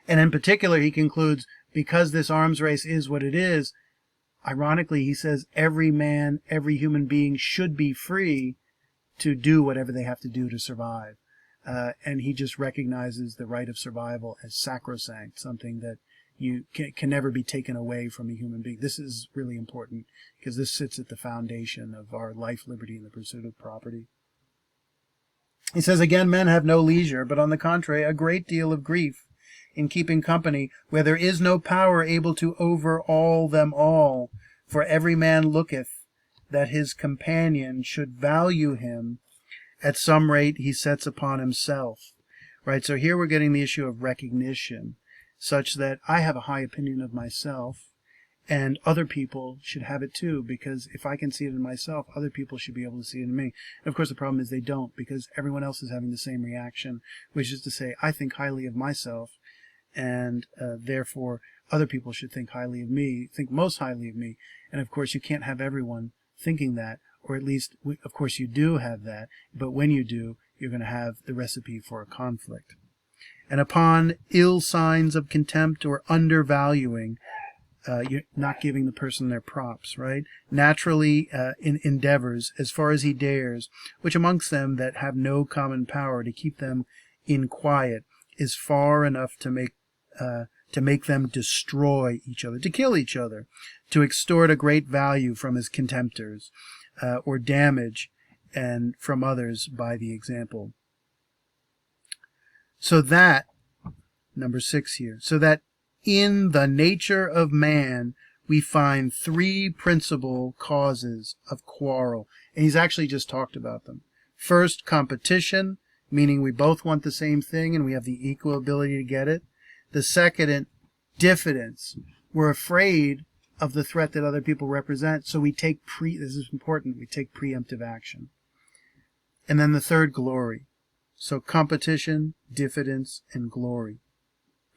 And in particular, he concludes, because this arms race is what it is, ironically, he says every man, every human being should be free to do whatever they have to do to survive. And he just recognizes the right of survival as sacrosanct, something that you can never be taken away from a human being. This is really important because this sits at the foundation of our life, liberty, and the pursuit of property. He says, again, men have no leisure, but on the contrary, a great deal of grief in keeping company, where there is no power able to overawe them all. For every man looketh that his companion should value him at some rate he sets upon himself. Right, so here we're getting the issue of recognition, such that I have a high opinion of myself, and other people should have it too, because if I can see it in myself, other people should be able to see it in me. And of course the problem is they don't, because everyone else is having the same reaction, which is to say, I think highly of myself, and therefore other people should think highly of me, think most highly of me. And of course you can't have everyone thinking that, or at least, of course, you do have that, but when you do, you're going to have the recipe for a conflict. And upon ill signs of contempt or undervaluing, you're not giving the person their props, right? Naturally endeavors, as far as he dares, which amongst them that have no common power to keep them in quiet, is far enough to make them destroy each other, to kill each other, to extort a great value from his contemptors, or damage and from others by the example. So that, number 6 here, so that in the nature of man we find 3 principal causes of quarrel. And he's actually just talked about them. First, competition, meaning we both want the same thing and we have the equal ability to get it. The second, diffidence. We're afraid of the threat that other people represent, so we take this is important, we take preemptive action. And then the third, glory. So competition, diffidence, and glory.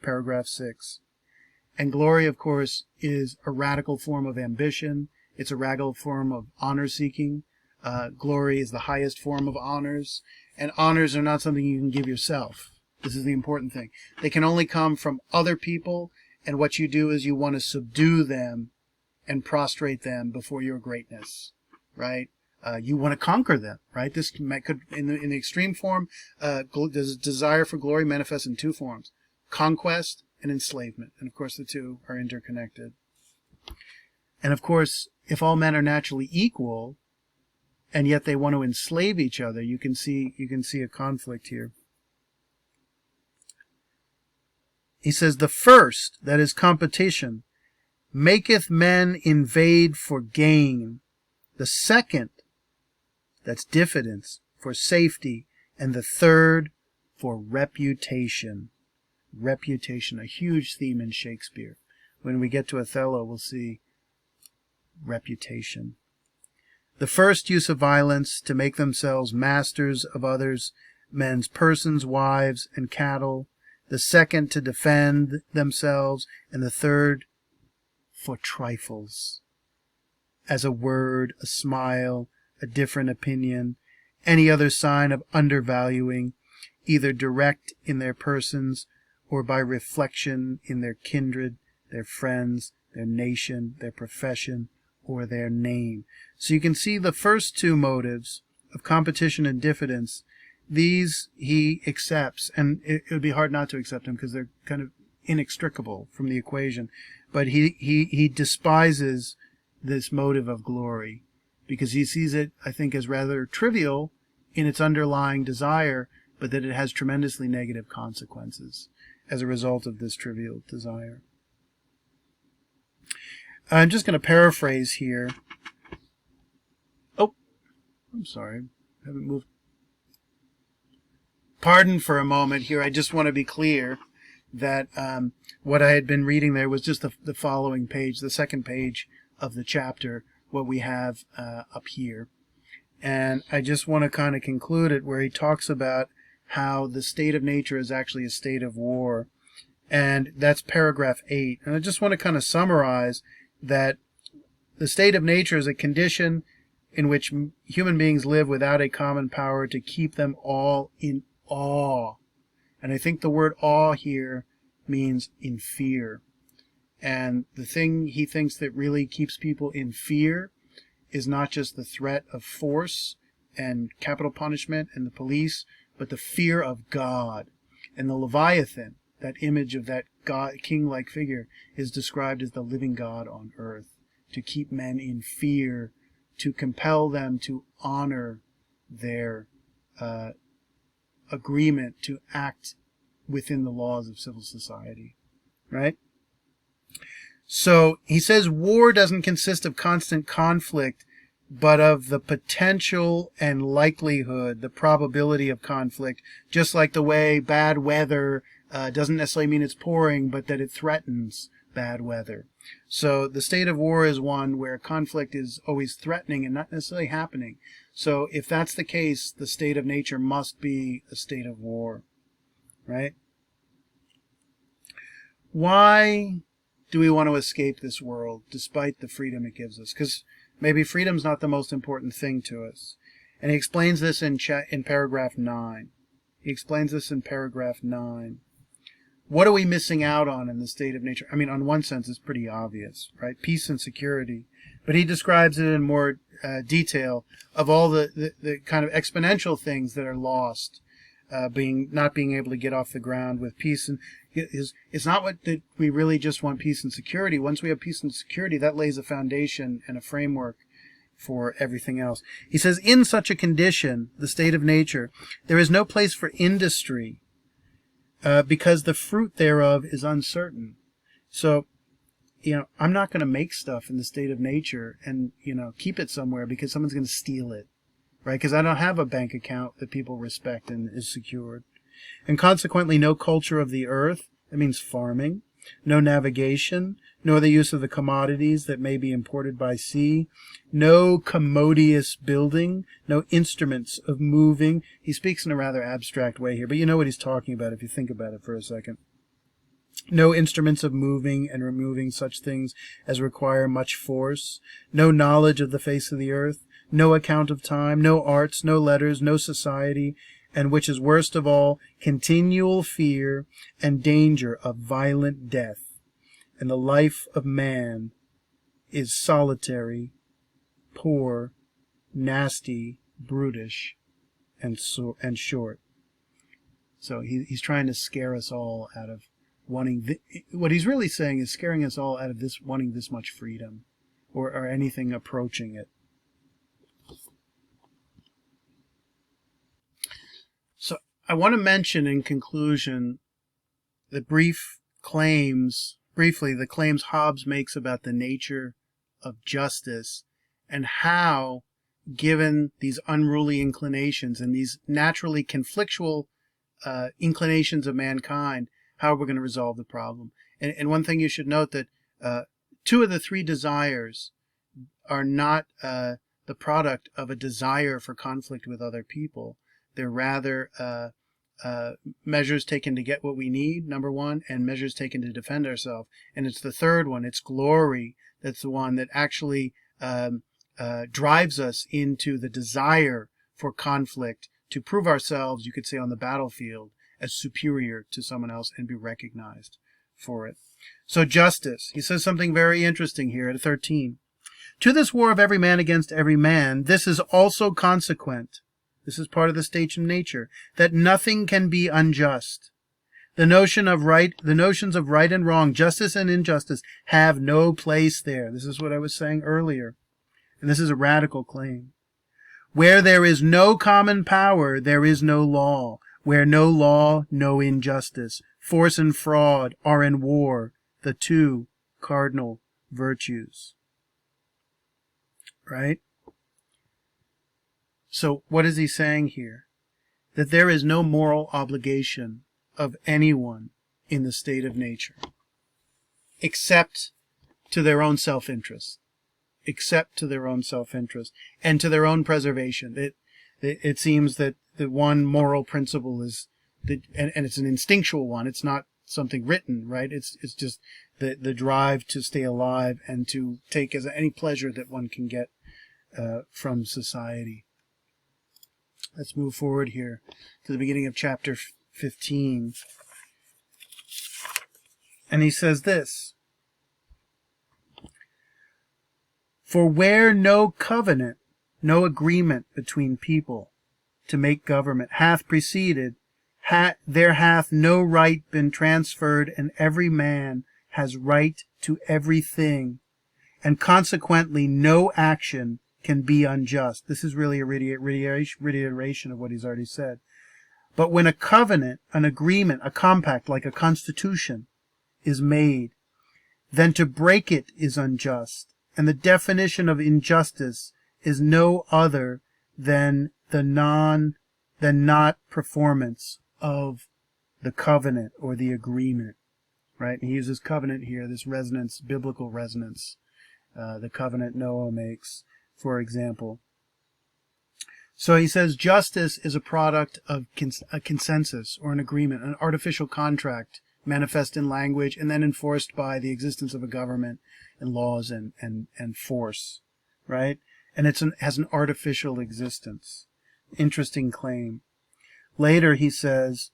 Paragraph 6. And glory, of course, is a radical form of ambition. It's a radical form of honor-seeking. Glory is the highest form of honors. And honors are not something you can give yourself. This is the important thing. They can only come from other people, and what you do is you want to subdue them and prostrate them before your greatness, right? You want to conquer them, right? This could, in the extreme form, there's a desire for glory manifests in 2 forms: conquest and enslavement. And of course, the 2 are interconnected. And of course, if all men are naturally equal, and yet they want to enslave each other, you can see a conflict here. He says, the first, that is competition, maketh men invade for gain. The second, that's diffidence, for safety. And the third, for reputation. Reputation, a huge theme in Shakespeare. When we get to Othello, we'll see reputation. The first use of violence, to make themselves masters of others, men's persons, wives, and cattle. The second, to defend themselves. And the third, for trifles, as a word, a smile, a different opinion, any other sign of undervaluing, either direct in their persons or by reflection in their kindred, their friends, their nation, their profession, or their name. So you can see the first 2 motives of competition and diffidence. These he accepts, and it would be hard not to accept them because they're kind of inextricable from the equation. But he despises this motive of glory because he sees it, I think, as rather trivial in its underlying desire, but that it has tremendously negative consequences as a result of this trivial desire. I'm just going to paraphrase here. Oh, I'm sorry. I haven't moved. Pardon for a moment here. I just want to be clear that what I had been reading there was just the following page, the second page of the chapter, what we have up here. And I just want to kind of conclude it where he talks about how the state of nature is actually a state of war. And that's paragraph 8. And I just want to kind of summarize that the state of nature is a condition in which human beings live without a common power to keep them all in awe. And I think the word awe here means in fear. And the thing he thinks that really keeps people in fear is not just the threat of force and capital punishment and the police, but the fear of God. And the Leviathan, that image of that God, king-like figure, is described as the living God on earth, to keep men in fear, to compel them to honor their agreement to act within the laws of civil society, right? So he says war doesn't consist of constant conflict, but of the potential and likelihood, the probability of conflict, just like the way bad weather doesn't necessarily mean it's pouring, but that it threatens bad weather. So the state of war is one where conflict is always threatening and not necessarily happening. So if that's the case, the state of nature must be a state of war, right? Why do we want to escape this world despite the freedom it gives us? Because Maybe freedom's not the most important thing to us. And he explains this in paragraph 9. He explains this in paragraph 9. What are we missing out on in the state of nature? I mean, on one sense, it's pretty obvious, right? Peace and security. But he describes it in more detail of all the kind of exponential things that are lost, not being able to get off the ground with peace. And it's not that we really just want peace and security. Once we have peace and security, that lays a foundation and a framework for everything else. He says, in such a condition, the state of nature, there is no place for industry, because the fruit thereof is uncertain. So, I'm not going to make stuff in the state of nature and, keep it somewhere because someone's going to steal it, right? Because I don't have a bank account that people respect and is secured. And consequently, no culture of the earth, that means farming, no navigation, nor the use of the commodities that may be imported by sea, no commodious building, no instruments of moving. He speaks in a rather abstract way here, but you know what he's talking about if you think about it for a second. No instruments of moving and removing such things as require much force, no knowledge of the face of the earth, no account of time, no arts, no letters, no society, and which is worst of all, continual fear and danger of violent death. And the life of man is solitary, poor, nasty, brutish, and short. So he's trying to scare us all out of wanting. What he's really saying is scaring us all out of this wanting this much freedom, or anything approaching it. So I want to mention in conclusion the briefly, the claims Hobbes makes about the nature of justice and how, given these unruly inclinations and these naturally conflictual inclinations of mankind, how we're going to resolve the problem. And one thing you should note that two of the three desires are not the product of a desire for conflict with other people. They're rather measures taken to get what we need, number one, and measures taken to defend ourselves. And it's the third one, it's glory, that's the one that actually drives us into the desire for conflict to prove ourselves, you could say, on the battlefield as superior to someone else and be recognized for it. So justice, he says something very interesting here at 13. To this war of every man against every man, this is also consequent. This is part of the state of nature, that nothing can be unjust. The notions of right and wrong, justice and injustice, have no place there. This is what I was saying earlier. And this is a radical claim. Where there is no common power, there is no law. Where no law, no injustice. Force and fraud are in war, the two cardinal virtues. Right? So what is he saying here? That there is no moral obligation of anyone in the state of nature, except to their own self-interest, and to their own preservation. It seems that the one moral principle is, and it's an instinctual one, it's not something written, right? It's just the drive to stay alive and to take as any pleasure that one can get from society. Let's move forward here to the beginning of chapter 15. And he says this: For where no covenant, no agreement between people to make government hath preceded, there hath no right been transferred, and every man has right to everything, and consequently no action can be unjust. This is really a reiteration of what he's already said. But when a covenant, an agreement, a compact, like a constitution, is made, then to break it is unjust. And the definition of injustice is no other than the not performance of the covenant or the agreement. Right? And he uses covenant here, this resonance, biblical resonance, the covenant Noah makes, for example. So he says justice is a product of a consensus or an agreement, an artificial contract manifest in language and then enforced by the existence of a government and laws and force, right? And has an artificial existence. Interesting claim. Later he says,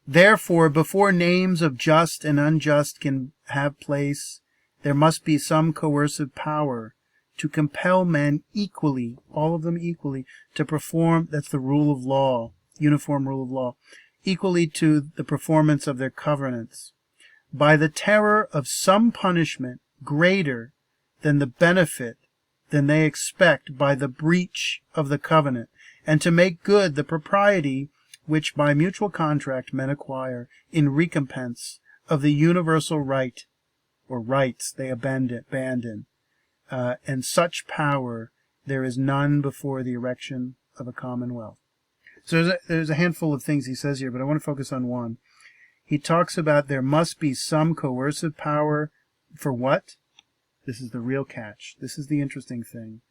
therefore, before names of just and unjust can have place, there must be some coercive power to compel men equally, all of them equally, to perform, that's the rule of law, uniform rule of law, equally to the performance of their covenants, by the terror of some punishment greater than the benefit than they expect by the breach of the covenant, and to make good the propriety which by mutual contract men acquire in recompense of the universal right, or rights they abandon. And such power there is none before the erection of a commonwealth. So there's a handful of things he says here, but I want to focus on one. He talks about there must be some coercive power for what? This is the real catch. This is the interesting thing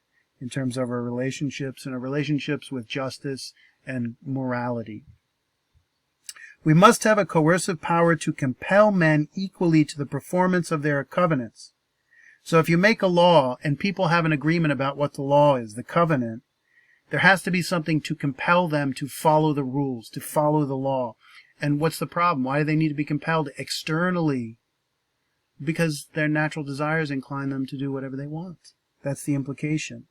in terms of our relationships and our relationships with justice and morality. We must have a coercive power to compel men equally to the performance of their covenants. So if you make a law and people have an agreement about what the law is, the covenant, there has to be something to compel them to follow the rules, to follow the law. And what's the problem? Why do they need to be compelled externally? Because their natural desires incline them to do whatever they want. That's the implication.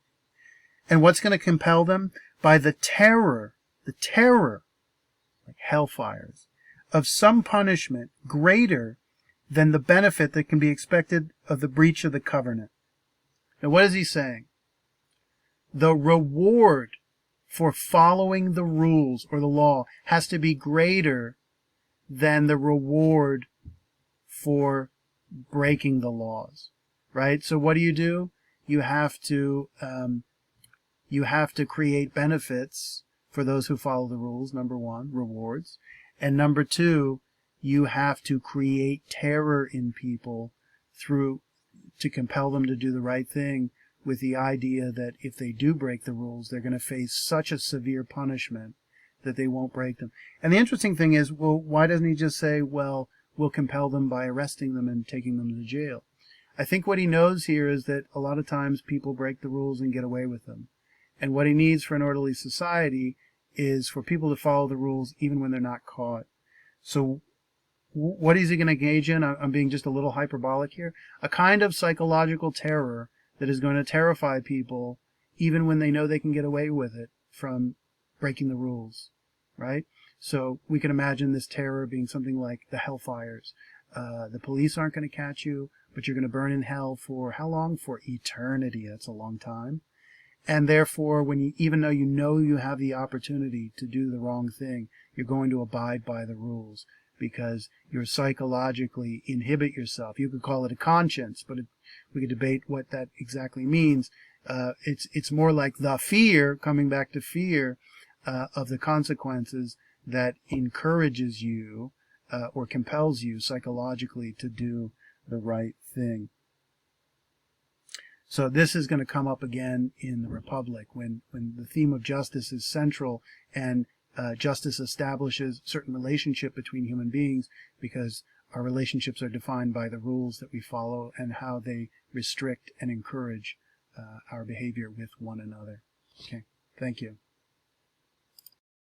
And what's going to compel them? By the terror, like hellfires, of some punishment greater than the benefit that can be expected of the breach of the covenant. Now what is he saying? The reward for following the rules or the law has to be greater than the reward for breaking the laws, right? So what do? You have to create benefits for those who follow the rules, number one, rewards. And number two, you have to create terror in people to compel them to do the right thing, with the idea that if they do break the rules, they're going to face such a severe punishment that they won't break them. And the interesting thing is, well, why doesn't he just say, well, we'll compel them by arresting them and taking them to jail? I think what he knows here is that a lot of times people break the rules and get away with them. And what he needs for an orderly society is for people to follow the rules even when they're not caught. So what is he going to engage in? I'm being just a little hyperbolic here. A kind of psychological terror that is going to terrify people even when they know they can get away with it from breaking the rules, right? So we can imagine this terror being something like the hellfires. The police aren't going to catch you, but you're going to burn in hell for how long? For eternity. That's a long time. And therefore, even though you know you have the opportunity to do the wrong thing, you're going to abide by the rules because you're psychologically inhibit yourself. You could call it a conscience, but we could debate what that exactly means. It's more like the fear, coming back to fear, of the consequences that encourages you or compels you psychologically to do the right thing. So this is going to come up again in the Republic when the theme of justice is central, and justice establishes certain relationship between human beings because our relationships are defined by the rules that we follow and how they restrict and encourage our behavior with one another. Okay, thank you.